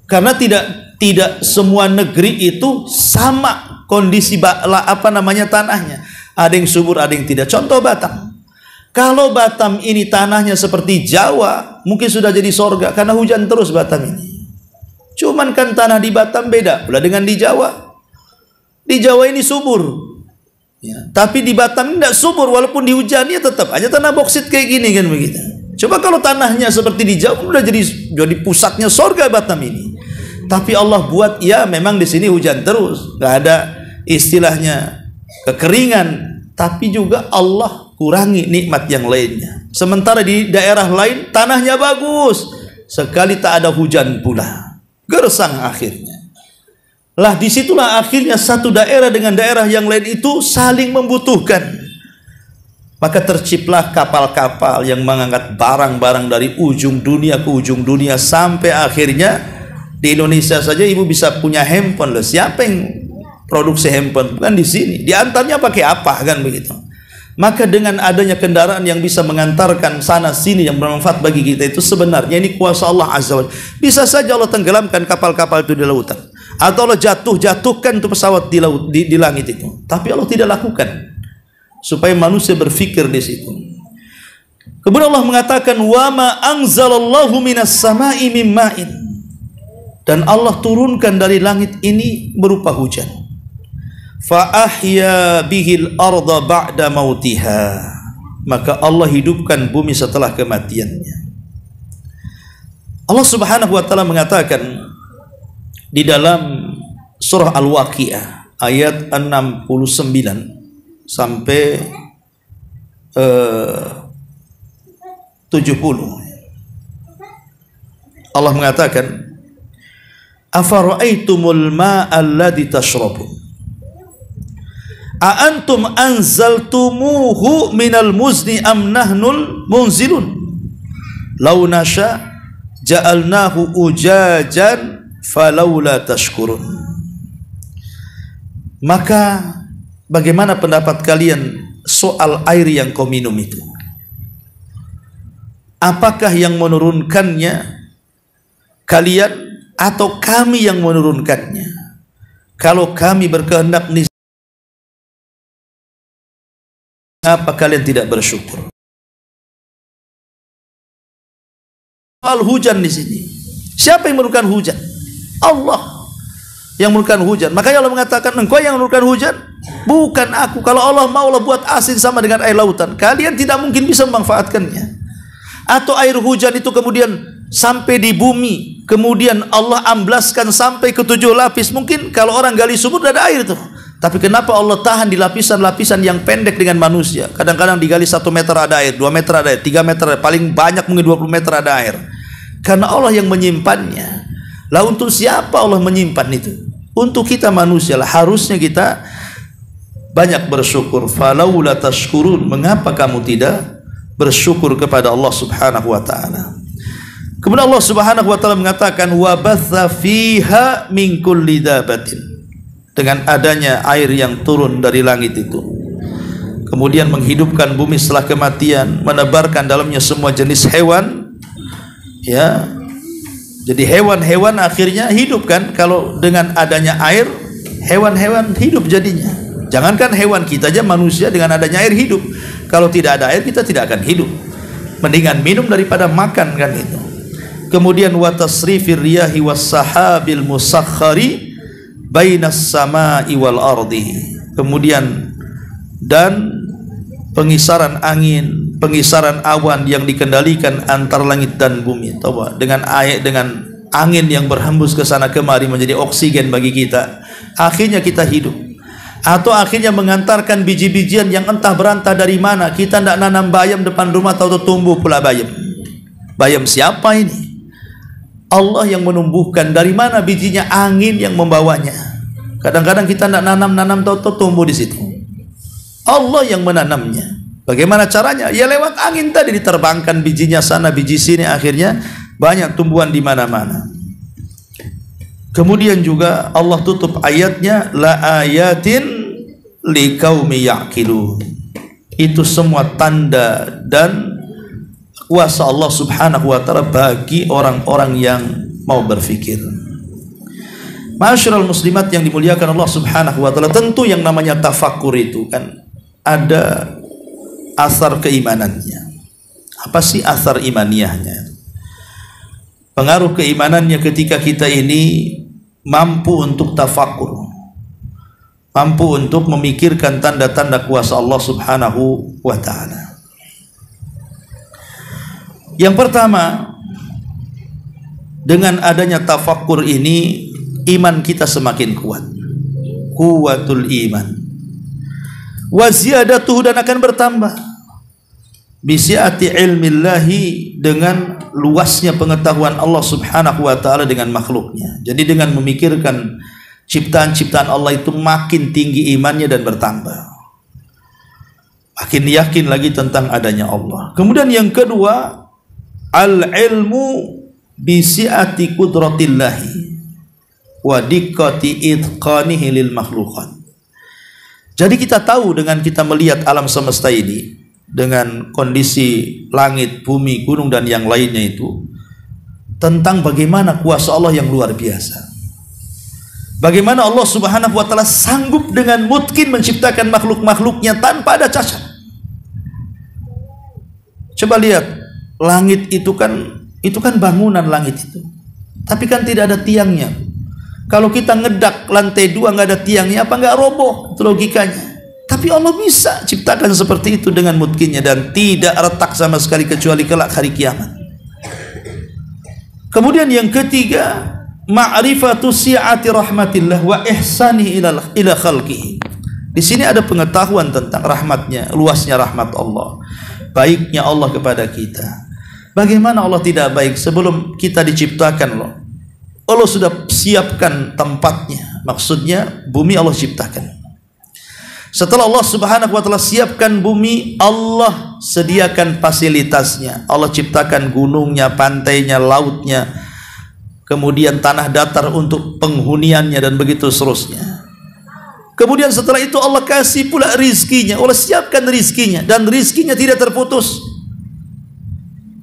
Karena tidak semua negeri itu sama kondisi tanahnya. Ada yang subur, ada yang tidak. Contoh Batam. Kalau Batam ini tanahnya seperti Jawa, mungkin sudah jadi sorga karena hujan terus Batam ini. Cuman kan tanah di Batam beda pula dengan di Jawa. Di Jawa ini subur, ya, tapi di Batam ini tidak subur, walaupun dihujani tetap aja tanah boksit kayak gini kan begitu. Coba kalau tanahnya seperti di Jawa, sudah jadi pusatnya sorga Batam ini. Tapi Allah buat ya memang di sini hujan terus, nggak ada istilahnya kekeringan. Tapi juga Allah kurangi nikmat yang lainnya. Sementara di daerah lain tanahnya bagus, sekali tak ada hujan pula, gersang akhirnya. Lah disitulah akhirnya satu daerah dengan daerah yang lain itu saling membutuhkan. Maka terciptalah kapal-kapal yang mengangkat barang-barang dari ujung dunia ke ujung dunia, sampai akhirnya di Indonesia saja ibu bisa punya handphone loh. Siapa yang produksi handphone? Bukan di sini. Diantarnya pakai apa kan begitu? Maka dengan adanya kendaraan yang bisa mengantarkan sana sini yang bermanfaat bagi kita, itu sebenarnya ini kuasa Allah Azza wa Jalla. Bisa saja Allah tenggelamkan kapal-kapal itu di lautan, atau Allah jatuhkan itu pesawat di laut, di langit itu. Tapi Allah tidak lakukan, supaya manusia berpikir di situ. Kemudian Allah mengatakan, wa ma anzalallahu minas sama'i mim ma'in, dan Allah turunkan dari langit ini berupa hujan. Fa ahya bihil arda ba'da mautiha, maka Allah hidupkan bumi setelah kematiannya. Allah Subhanahu wa taala mengatakan di dalam surah Al-Waqiah ayat 69 sampai 70. Allah mengatakan, afara'aitumul ma'a alladhi tashrabun a antum anzaltumuhu minal muzni am nahnul munzilun law nasha ja'alnahu ujajan falawla tashkurun. Maka bagaimana pendapat kalian soal air yang kau minum itu? Apakah yang menurunkannya kalian atau kami yang menurunkannya? Kalau kami berkehendak, apa kalian tidak bersyukur? Soal hujan di sini, siapa yang menurunkan hujan? Allah yang menurunkan hujan. Makanya Allah mengatakan, engkau yang menurunkan hujan, bukan aku. Kalau Allah mau buat asin sama dengan air lautan, kalian tidak mungkin bisa memanfaatkannya. Atau air hujan itu kemudian sampai di bumi, kemudian Allah amblaskan sampai ke 7 lapis. Mungkin kalau orang gali sumur ada air tuh. Tapi kenapa Allah tahan di lapisan-lapisan yang pendek dengan manusia? Kadang-kadang digali 1 meter ada air, 2 meter ada air, 3 meter, paling banyak mungkin 20 meter ada air. Karena Allah yang menyimpannya. Lah untuk siapa Allah menyimpan itu? Untuk kita manusia lah. Harusnya kita banyak bersyukur. Falaula tashkurun, mengapa kamu tidak bersyukur kepada Allah Subhanahu wa taala? Kemudian Allah Subhanahu wa taala mengatakan, wa batha fiha min kulli dabatin. Dengan adanya air yang turun dari langit itu, kemudian menghidupkan bumi setelah kematian, menebarkan dalamnya semua jenis hewan, ya. Jadi hewan-hewan akhirnya hidup kan? Kalau dengan adanya air, hewan-hewan hidup jadinya. Jangankan hewan, kita aja manusia dengan adanya air hidup. Kalau tidak ada air, kita tidak akan hidup. Mendingan minum daripada makan kan itu. Kemudian wa tasrifir riyahi was sahabil musakhkhari bainas sama'i wal ardi. Kemudian dan pengisaran angin, pengisaran awan yang dikendalikan antar langit dan bumi. Coba dengan air, dengan angin yang berhembus ke sana kemari menjadi oksigen bagi kita. Akhirnya kita hidup. Atau akhirnya mengantarkan biji-bijian yang entah berantah dari mana. Kita tidak nanam bayam depan rumah, tahu tumbuh pula bayam. Bayam siapa ini? Allah yang menumbuhkan. Dari mana bijinya? Angin yang membawanya. Kadang-kadang kita tidak nanam-nanam, tahu tumbuh di situ. Allah yang menanamnya. Bagaimana caranya? Ya lewat angin tadi, diterbangkan bijinya sana, biji sini, akhirnya banyak tumbuhan di mana-mana. Kemudian juga Allah tutup ayatnya, la ayatin liqaumi ya'qilun. Itu semua tanda dan kuasa Allah Subhanahu wa taala bagi orang-orang yang mau berfikir. Ma'asyiral muslimat yang dimuliakan Allah Subhanahu wa taala, tentu yang namanya tafakkur itu kan ada asar keimanannya. Apa sih asar imaniyahnya? Pengaruh keimanannya ketika kita ini mampu untuk tafakkur, mampu untuk memikirkan tanda-tanda kuasa Allah Subhanahu wa taala. Yang pertama, dengan adanya tafakkur ini iman kita semakin kuat. Kuwatul iman. Wa ziyadatuhu, dan akan bertambah. Bisi'ati ilmillahi, dengan luasnya pengetahuan Allah Subhanahu wa taala dengan makhluknya. Jadi dengan memikirkan ciptaan-ciptaan Allah itu makin tinggi imannya dan bertambah. Makin yakin lagi tentang adanya Allah. Kemudian yang kedua, al-ilmu bisi'ati qudratillahi wa diqqati itqanihi lil makhluqat. Jadi kita tahu dengan kita melihat alam semesta ini, dengan kondisi langit, bumi, gunung dan yang lainnya itu, tentang bagaimana kuasa Allah yang luar biasa. Bagaimana Allah Subhanahu wa taala sanggup dengan mungkin menciptakan makhluk-makhluknya tanpa ada cacat. Coba lihat, langit itu kan bangunan langit itu, tapi kan tidak ada tiangnya. Kalau kita ngedak lantai 2 nggak ada tiangnya, apa nggak roboh? Itu logikanya. Tapi Allah bisa ciptakan seperti itu dengan mungkinnya dan tidak retak sama sekali kecuali kelak hari kiamat. Kemudian yang ketiga, ma'rifatu si'ati rahmatillah wa ihsani ila khalqihi. Di sini ada pengetahuan tentang rahmatnya, luasnya rahmat Allah, baiknya Allah kepada kita. Bagaimana Allah tidak baik sebelum kita diciptakan loh. Allah sudah siapkan tempatnya. Maksudnya bumi Allah ciptakan. Setelah Allah Subhanahu wa taala siapkan bumi, Allah sediakan fasilitasnya. Allah ciptakan gunungnya, pantainya, lautnya, kemudian tanah datar untuk penghuniannya dan begitu seterusnya. Kemudian setelah itu Allah kasih pula rizkinya. Allah siapkan rizkinya dan rizkinya tidak terputus.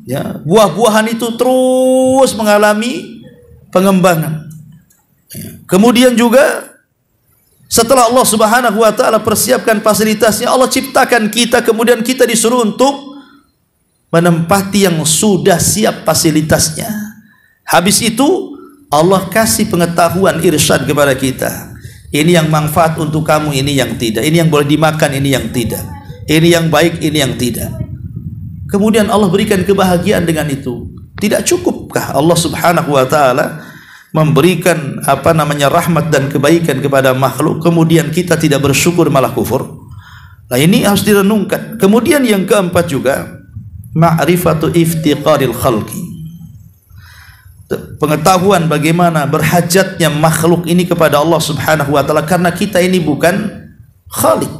Ya, buah-buahan itu terus mengalami pengembangan. Kemudian juga setelah Allah Subhanahu wa taala persiapkan fasilitasnya, Allah ciptakan kita, kemudian kita disuruh untuk menempati yang sudah siap fasilitasnya. Habis itu Allah kasih pengetahuan, irsyad kepada kita. Ini yang manfaat untuk kamu, ini yang tidak. Ini yang boleh dimakan, ini yang tidak. Ini yang baik, ini yang tidak. Kemudian Allah berikan kebahagiaan dengan itu. Tidak cukupkah Allah Subhanahu wa taala memberikan rahmat dan kebaikan kepada makhluk, kemudian kita tidak bersyukur malah kufur? Nah, ini harus direnungkan. Kemudian yang keempat juga, ma'rifatu iftiqaril khalqi. Pengetahuan bagaimana berhajatnya makhluk ini kepada Allah Subhanahu wa taala, karena kita ini bukan khaliq.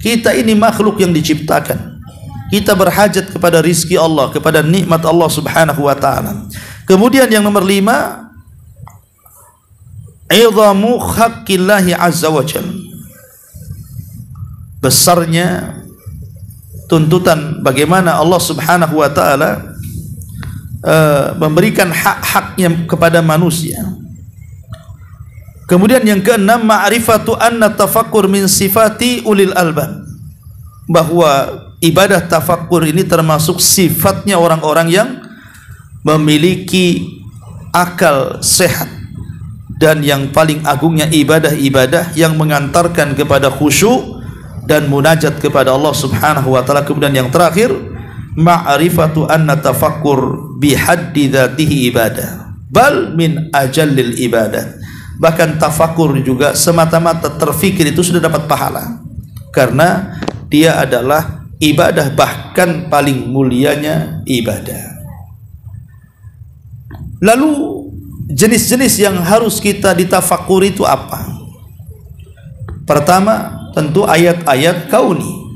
Kita ini makhluk yang diciptakan. Kita berhajat kepada rizki Allah, kepada nikmat Allah Subhanahu wa taala. Kemudian yang nomor 5, idhamu haqqillahi azza wa jalla. Besarnya tuntutan bagaimana Allah Subhanahu wa taala memberikan hak-haknya kepada manusia. Kemudian yang keenam, ma'rifatu anna tafakkur min sifati ulil albab. Bahwa ibadah tafakkur ini termasuk sifatnya orang-orang yang memiliki akal sehat, dan yang paling agungnya ibadah-ibadah yang mengantarkan kepada khusyuk dan munajat kepada Allah Subhanahu wa taala. Kemudian yang terakhir, ma'rifatu anna tafakkur bihaddi dzatihi ibadah bal min ajallil ibadah. Bahkan tafakur juga semata-mata terfikir itu sudah dapat pahala, karena dia adalah ibadah, bahkan paling mulianya ibadah. Lalu jenis-jenis yang harus kita ditafakuri itu apa? Pertama, tentu ayat-ayat kauni.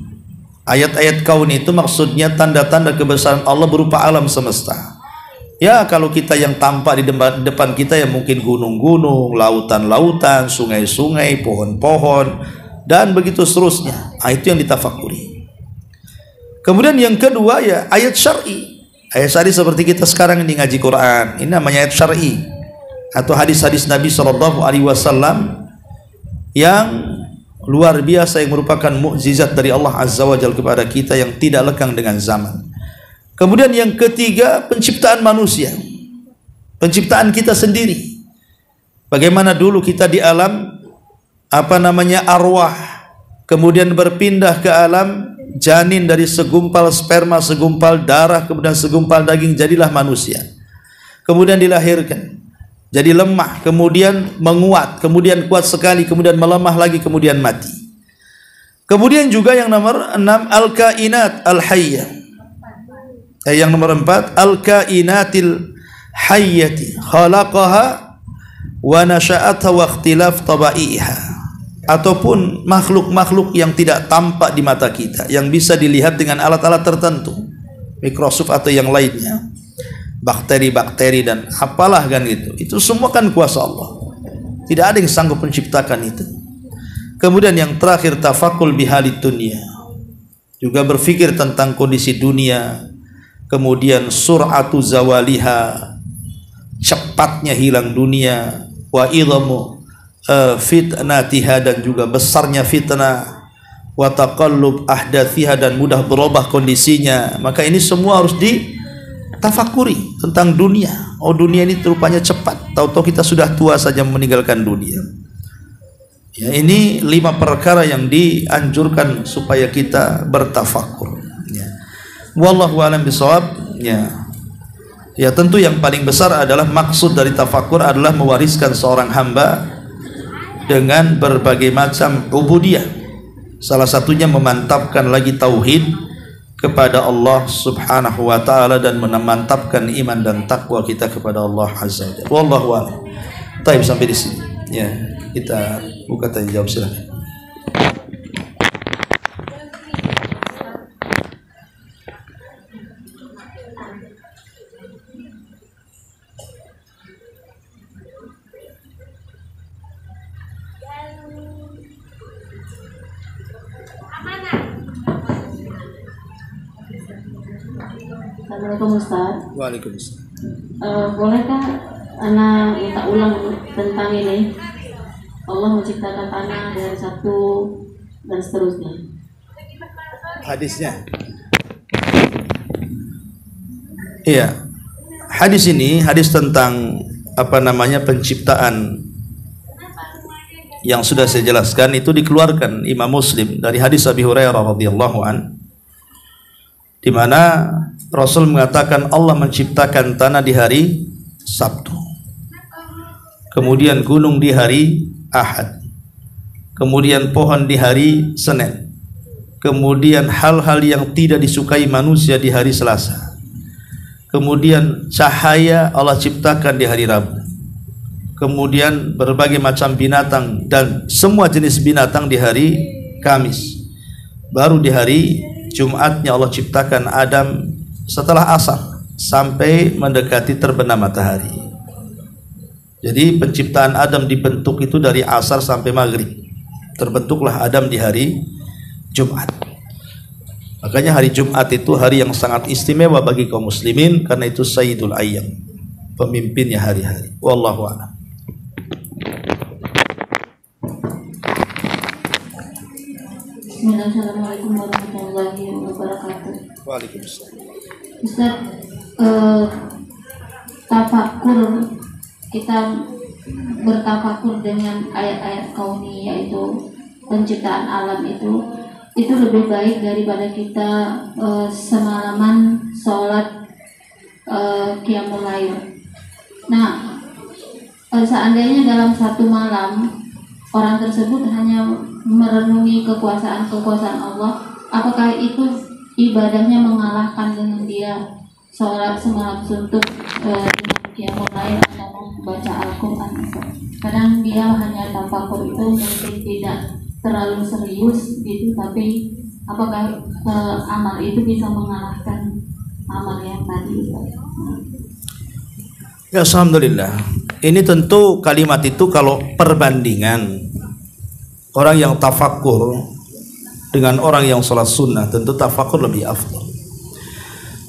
Ayat-ayat kauni itu maksudnya tanda-tanda kebesaran Allah berupa alam semesta. Ya, kalau kita yang tampak di depan kita ya mungkin gunung-gunung, lautan-lautan, sungai-sungai, pohon-pohon, dan begitu seterusnya. Itu yang ditafakuri. Kemudian yang kedua ya ayat syar'i. Ayat syar'i seperti kita sekarang ini ngaji Quran, ini namanya ayat syar'i, atau hadis-hadis Nabi SAW yang luar biasa, yang merupakan mukjizat dari Allah Azza wa Jalla kepada kita yang tidak lekang dengan zaman. Kemudian yang ketiga, penciptaan manusia, penciptaan kita sendiri. Bagaimana dulu kita di alam arwah, kemudian berpindah ke alam janin, dari segumpal sperma, segumpal darah, kemudian segumpal daging, jadilah manusia. Kemudian dilahirkan, jadi lemah, kemudian menguat, kemudian kuat sekali, kemudian melemah lagi, kemudian mati. Kemudian juga yang nomor 6, al-kainat al-hayyah. Yang nomor 4, al-kainatil hayyati khalaqaha wa nasha'atha wa ikhtilaf tabaiha. Ataupun makhluk-makhluk yang tidak tampak di mata kita, yang bisa dilihat dengan alat-alat tertentu, mikroskop atau yang lainnya, bakteri-bakteri dan apalah kan itu semua kan kuasa Allah. Tidak ada yang sanggup menciptakan itu. Kemudian yang terakhir, tafakul bihalid dunia, juga berpikir tentang kondisi dunia. Kemudian sur'atu zawaliha, cepatnya hilang dunia, wa idhamu fitnatiha, dan juga besarnya fitnah, wa taqallub ahdathiha, dan mudah berubah kondisinya. Maka ini semua harus ditafakuri tentang dunia. Oh, dunia ini rupanya cepat, tahu-tahu kita sudah tua saja meninggalkan dunia. Ya, ini 5 perkara yang dianjurkan supaya kita bertafakur. Ya. Wallahu a'lam bishawab. Ya. Ya, tentu yang paling besar adalah maksud dari tafakur adalah mewariskan seorang hamba dengan berbagai macam ubudiyah. Salah satunya memantapkan lagi tauhid kepada Allah Subhanahu wa taala dan memantapkan iman dan takwa kita kepada Allah Azza wa Jalla. Wallahu a'lam. Baik, sampai di sini. Ya, kita buka tanya jawab, silakan. Assalamualaikum Ustaz. Waalaikumsalam. Bolehkah Ana minta ulang tentang ini. Allah menciptakan tanah dari satu dan seterusnya. Hadisnya. Iya. Hadis ini hadis tentang penciptaan yang sudah saya jelaskan itu dikeluarkan Imam Muslim dari hadis Abi Hurairah radhiyallahu an, di mana Rasul mengatakan Allah menciptakan tanah di hari Sabtu, kemudian gunung di hari Ahad, kemudian pohon di hari Senin, kemudian hal-hal yang tidak disukai manusia di hari Selasa, kemudian cahaya Allah ciptakan di hari Rabu, kemudian berbagai macam binatang dan semua jenis binatang di hari Kamis. Baru di hari Jumatnya Allah ciptakan Adam setelah asar sampai mendekati terbenam matahari. Jadi penciptaan Adam dibentuk itu dari asar sampai maghrib. Terbentuklah Adam di hari Jumat. Makanya hari Jumat itu hari yang sangat istimewa bagi kaum muslimin, karena itu Sayyidul Ayyam, pemimpinnya hari-hari. Wallahu a'lam. Assalamualaikum warahmatullahi wabarakatuh. Waalaikumsalam. Ustaz, tafakur, kita bertafakur dengan ayat-ayat kauni, yaitu penciptaan alam itu lebih baik daripada kita semalaman sholat qiyamul lail. Nah, seandainya dalam satu malam orang tersebut hanya merenungi kekuasaan Allah, apakah itu ibadahnya mengalahkan dengan dia sholat semalam suntuk dengan qiyamul lail atau membaca Al-Quran? Kadang dia hanya tafakur itu mungkin tidak terlalu serius gitu, tapi apakah amal itu bisa mengalahkan amal yang tadi? Ya, alhamdulillah. Ini tentu kalimat itu kalau perbandingan orang yang tafakur dengan orang yang sholat sunnah, tentu tafakur lebih afdal.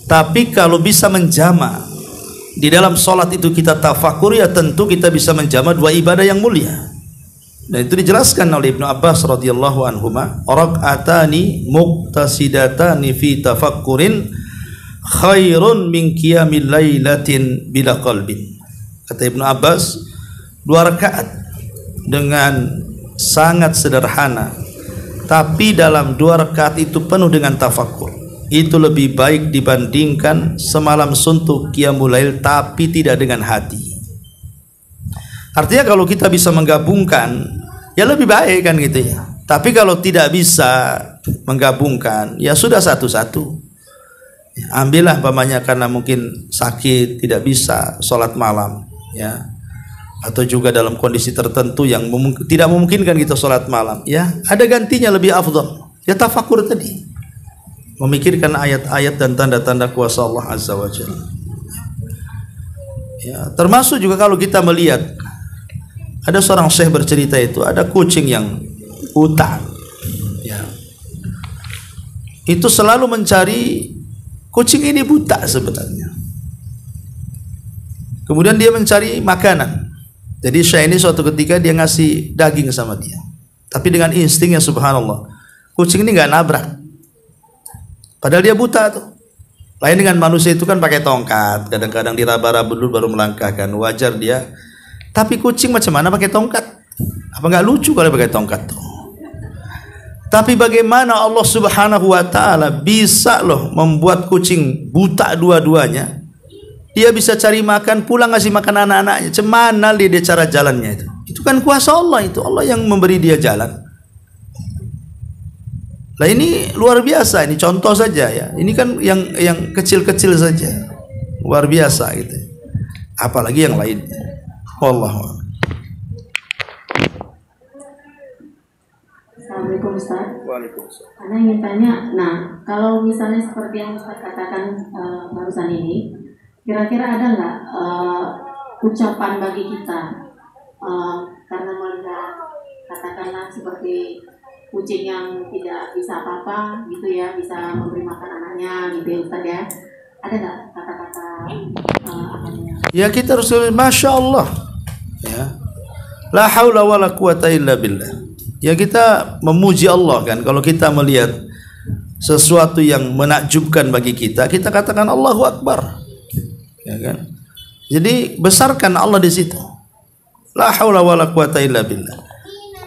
Tapi kalau bisa menjama di dalam sholat itu kita tafakur, ya tentu kita bisa menjama dua ibadah yang mulia. Dan itu dijelaskan oleh Ibnu Abbas radhiyallahu anhuma, rak'atani muqtasidatani fi tafakkurin khairun min qiyamil lailatin bila qalbin. Kata Ibnu Abbas, 2 rakaat dengan sangat sederhana, tapi dalam 2 rakaat itu penuh dengan tafakkur, itu lebih baik dibandingkan semalam suntuk qiyamul lail tapi tidak dengan hati. Artinya kalau kita bisa menggabungkan, ya lebih baik kan gitu ya. Tapi kalau tidak bisa menggabungkan, ya sudah satu-satu. Ambillah pamannya karena mungkin sakit tidak bisa sholat malam, ya, atau juga dalam kondisi tertentu yang tidak memungkinkan kita sholat malam, ya ada gantinya lebih afdal, ya tafakur tadi, memikirkan ayat-ayat dan tanda-tanda kuasa Allah Azza wa Jalla. Ya, termasuk juga kalau kita melihat ada seorang syekh bercerita, itu ada kucing yang buta, ya, itu selalu mencari kucing ini buta sebenarnya. Kemudian dia mencari makanan. Jadi syekh ini suatu ketika dia ngasih daging sama dia, tapi dengan instingnya subhanallah, kucing ini nggak nabrak. Padahal dia buta tuh. Lain dengan manusia itu kan pakai tongkat, kadang-kadang diraba-raba dulu baru melangkahkan, wajar dia. Tapi kucing macam mana pakai tongkat? Apa nggak lucu kalau pakai tongkat tuh? Tapi bagaimana Allah Subhanahu wa taala bisa loh membuat kucing buta dua-duanya? Dia bisa cari makan, pulang ngasih makan anak-anaknya. Cemana dia cara jalannya itu? Itu kan kuasa Allah, itu Allah yang memberi dia jalan. Lah ini luar biasa, ini contoh saja ya. Ini kan yang kecil-kecil saja. Luar biasa gitu. Apalagi yang lainnya. Wallahu a'lam. Assalamualaikum Ustaz. Waalaikumsalam. Ana ingin tanya, nah kalau misalnya seperti yang Ustaz katakan barusan ini, kira-kira ada nggak ucapan bagi kita karena melihat katakanlah seperti kucing yang tidak bisa apa-apa gitu ya, bisa memberi makan anaknya gitu ya Ustaz ya, ada nggak kata-kata apanya? Ya kita harus Masya Allah, ya, la haula wala quwata illa billah. Ya kita memuji Allah kan. Kalau kita melihat sesuatu yang menakjubkan bagi kita, kita katakan Allahu Akbar, ya kan. Jadi besarkan Allah di situ. La haula wala quwata illa billah.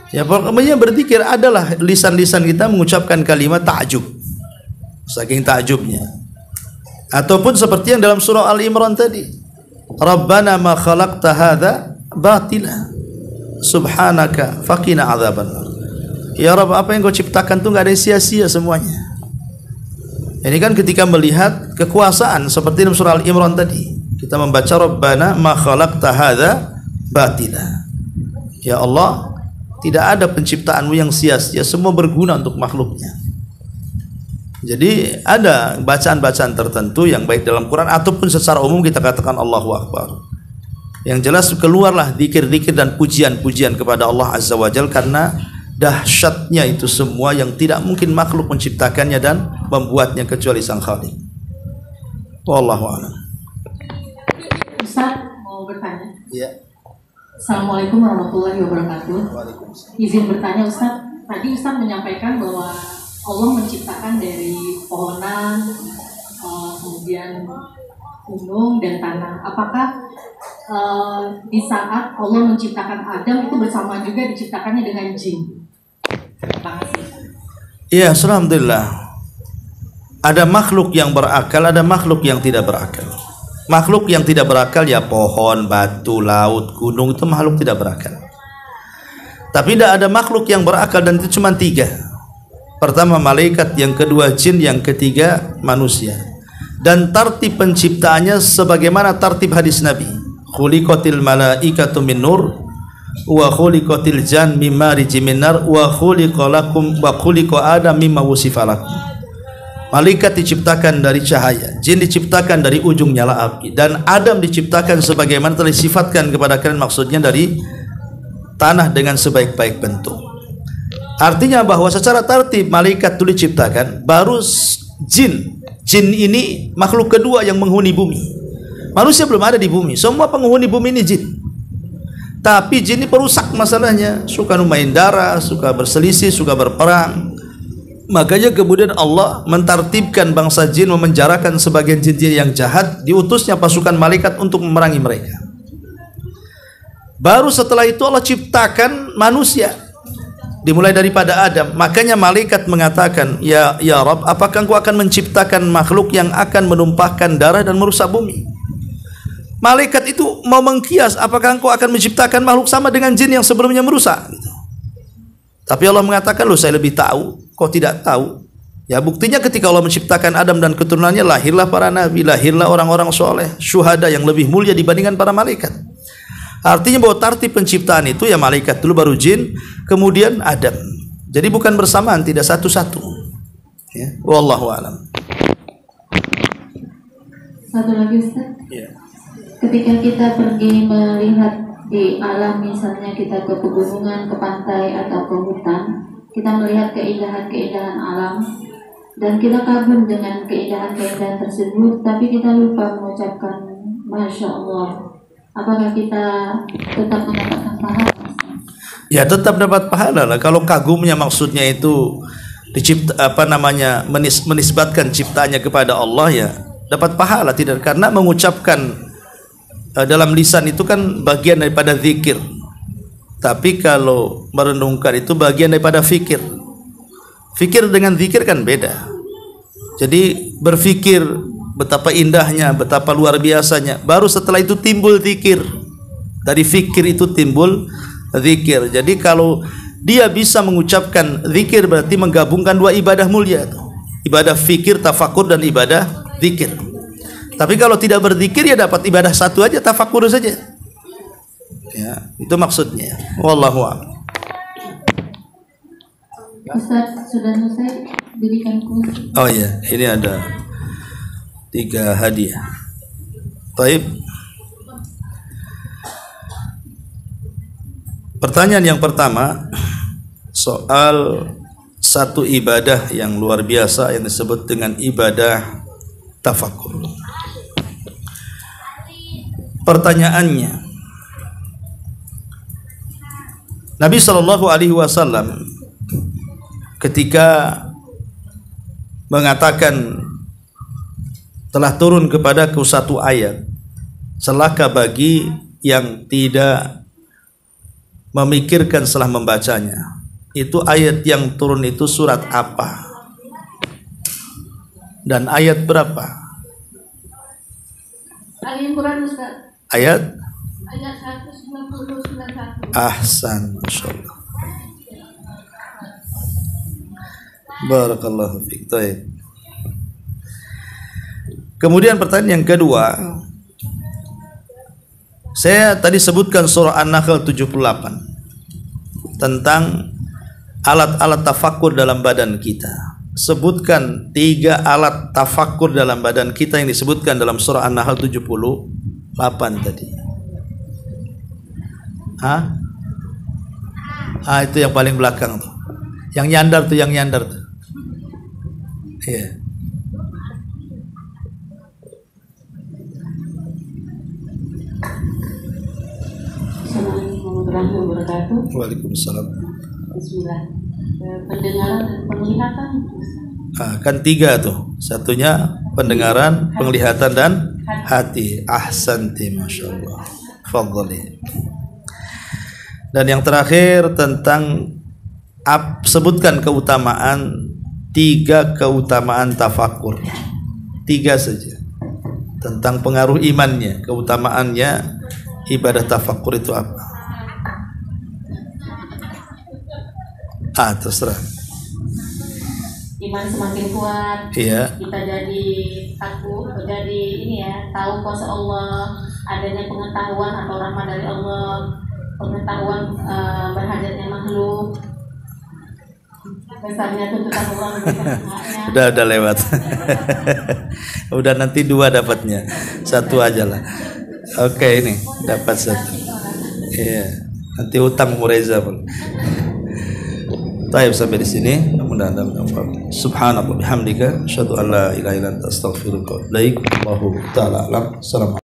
Ya pokoknya berzikir adalah lisan-lisan kita mengucapkan kalimat takjub, saking takjubnya. Ataupun seperti yang dalam surah Al-Imran tadi, Rabbana ma khalaqta hadza batila subhanaka faqina adzabannar. Ya Rabb, apa yang kau ciptakan tuh enggak ada sia-sia semuanya. Ini kan ketika melihat kekuasaan seperti dalam surah Al-Imran tadi, kita membaca Rabbana ma khalaqta hadza batila. Ya Allah, tidak ada penciptaanmu yang sia-sia, semua berguna untuk makhluknya. Jadi ada bacaan-bacaan tertentu yang baik dalam Quran ataupun secara umum kita katakan Allahu Akbar. Yang jelas keluarlah zikir-zikir dan pujian-pujian kepada Allah Azza wa Jalla, karena dahsyatnya itu semua yang tidak mungkin makhluk menciptakannya dan membuatnya kecuali Sang Khalik. Wallahu a'lam. Ustaz mau bertanya? Ya. Assalamualaikum warahmatullahi wabarakatuh. Izin bertanya Ustaz, tadi Ustaz menyampaikan bahwa Allah menciptakan dari pohonan, kemudian gunung dan tanah. Apakah di saat Allah menciptakan Adam itu bersama juga diciptakannya dengan jin? Terima kasih. Iya, alhamdulillah. Ada makhluk yang berakal, ada makhluk yang tidak berakal. Makhluk yang tidak berakal ya pohon, batu, laut, gunung, itu makhluk tidak berakal. Tapi tidak ada makhluk yang berakal, dan itu cuma 3. Pertama malaikat, yang kedua jin, yang ketiga manusia. Dan tartib penciptaannya sebagaimana tartib hadis Nabi. Khuliqatil malaikatu min nur wa khuliqatil jan mimma rijimin nar wa khuliqalakum wa khuliqa adam mimma wusifa lakum. Malaikat diciptakan dari cahaya, jin diciptakan dari ujung nyala api, dan Adam diciptakan sebagaimana telah disifatkan kepada kalian, maksudnya dari tanah dengan sebaik-baik bentuk. Artinya bahwa secara tertib malaikat itu diciptakan, baru jin. Jin ini makhluk kedua yang menghuni bumi. Manusia belum ada di bumi, semua penghuni bumi ini jin. Tapi jin ini perusak masalahnya, suka numain darah, suka berselisih, suka berperang. Makanya kemudian Allah mentartibkan bangsa jin, memenjarakan sebagian jin-jin yang jahat, diutusnya pasukan malaikat untuk memerangi mereka. Baru setelah itu Allah ciptakan manusia, dimulai daripada Adam. Makanya malaikat mengatakan, ya Rabb, apakah engkau akan menciptakan makhluk yang akan menumpahkan darah dan merusak bumi? Malaikat itu mau mengkias, apakah engkau akan menciptakan makhluk sama dengan jin yang sebelumnya merusak? Tapi Allah mengatakan, loh saya lebih tahu, kau tidak tahu. Ya buktinya ketika Allah menciptakan Adam dan keturunannya, lahirlah para nabi, lahirlah orang-orang soleh, syuhada yang lebih mulia dibandingkan para malaikat. Artinya bahwa tartib penciptaan itu ya malaikat dulu, baru jin, kemudian Adam. Jadi bukan bersamaan, tidak satu-satu. Ya, wallahu a'lam. Satu lagi Ustaz. Ya. Ketika kita pergi melihat di alam, misalnya kita ke pegunungan, ke pantai atau ke hutan, kita melihat keindahan-keindahan alam dan kita kagum dengan keindahan-keindahan tersebut, tapi kita lupa mengucapkan Masya Allah. Apakah kita tetap mendapatkan pahala? Ya tetap dapat pahala lah. Kalau kagumnya maksudnya itu menisbatkan ciptanya kepada Allah, ya dapat pahala. Tidak, karena mengucapkan dalam lisan itu kan bagian daripada zikir. Tapi kalau merenungkan itu bagian daripada fikir. Fikir dengan zikir kan beda. Jadi berfikir betapa indahnya, betapa luar biasanya, baru setelah itu timbul zikir. Dari fikir itu timbul zikir. Jadi kalau dia bisa mengucapkan zikir, berarti menggabungkan 2 ibadah mulia, ibadah fikir, tafakur, dan ibadah zikir. Tapi kalau tidak berzikir ya dapat ibadah satu aja, tafakur saja. Ya, itu maksudnya. Wallahu a'lam. Ustaz, sudah selesai berikan kursi. Oh iya, ini ada 3 hadiah. Baik. Pertanyaan yang pertama soal satu ibadah yang luar biasa yang disebut dengan ibadah tafakur. pertanyaannya, Nabi Shallallahu Alaihi Wasallam ketika mengatakan telah turun kepadaku satu ayat, celaka bagi yang tidak memikirkan setelah membacanya. Itu ayat yang turun itu surat apa? Dan ayat berapa? Al-Quran, Ustaz. Ayat? Ayat 191. Ahsan, Masya Allah. Barakallahu fiik. Baik. Kemudian pertanyaan yang kedua, saya tadi sebutkan surah An-Nahl 78 tentang alat-alat tafakur dalam badan kita. Sebutkan 3 alat tafakur dalam badan kita yang disebutkan dalam surah An-Nahl 78 tadi. Itu yang paling belakang tuh. Yang nyandar tuh, yang nyandar tuh. Iya. Assalamualaikum warahmatullahi wabarakatuh. Waalaikumsalam. Bismillah. Pendengaran dan penglihatan. Kan 3 tuh. Satunya pendengaran, penglihatan dan hati. Ahsanti, Masya Allah. Fadhali. Dan yang terakhir tentang sebutkan keutamaan 3 keutamaan tafakur. 3 saja. Tentang pengaruh imannya, keutamaannya ibadah tafakur itu apa? Terserah. Iman semakin kuat. Iya. Kita jadi takut, jadi ini ya, tahu kuasa Allah, adanya pengetahuan atau rahmat dari Allah, pengetahuan berhajatnya makhluk. Besarnya tuntutan Allah. Udah lewat. Udah nanti 2 dapatnya. 1 aja lah. Oke, ini dapat 1. Iya. Nanti utang Mureza pun. Baik, sampai di sini. Mudah-mudahan bermanfaat. Subhanallah bihamdika asyhadu an la ilaha illa anta astaghfiruka wa atubu ilaik. Wallahu taala alam. Assalamualaikum.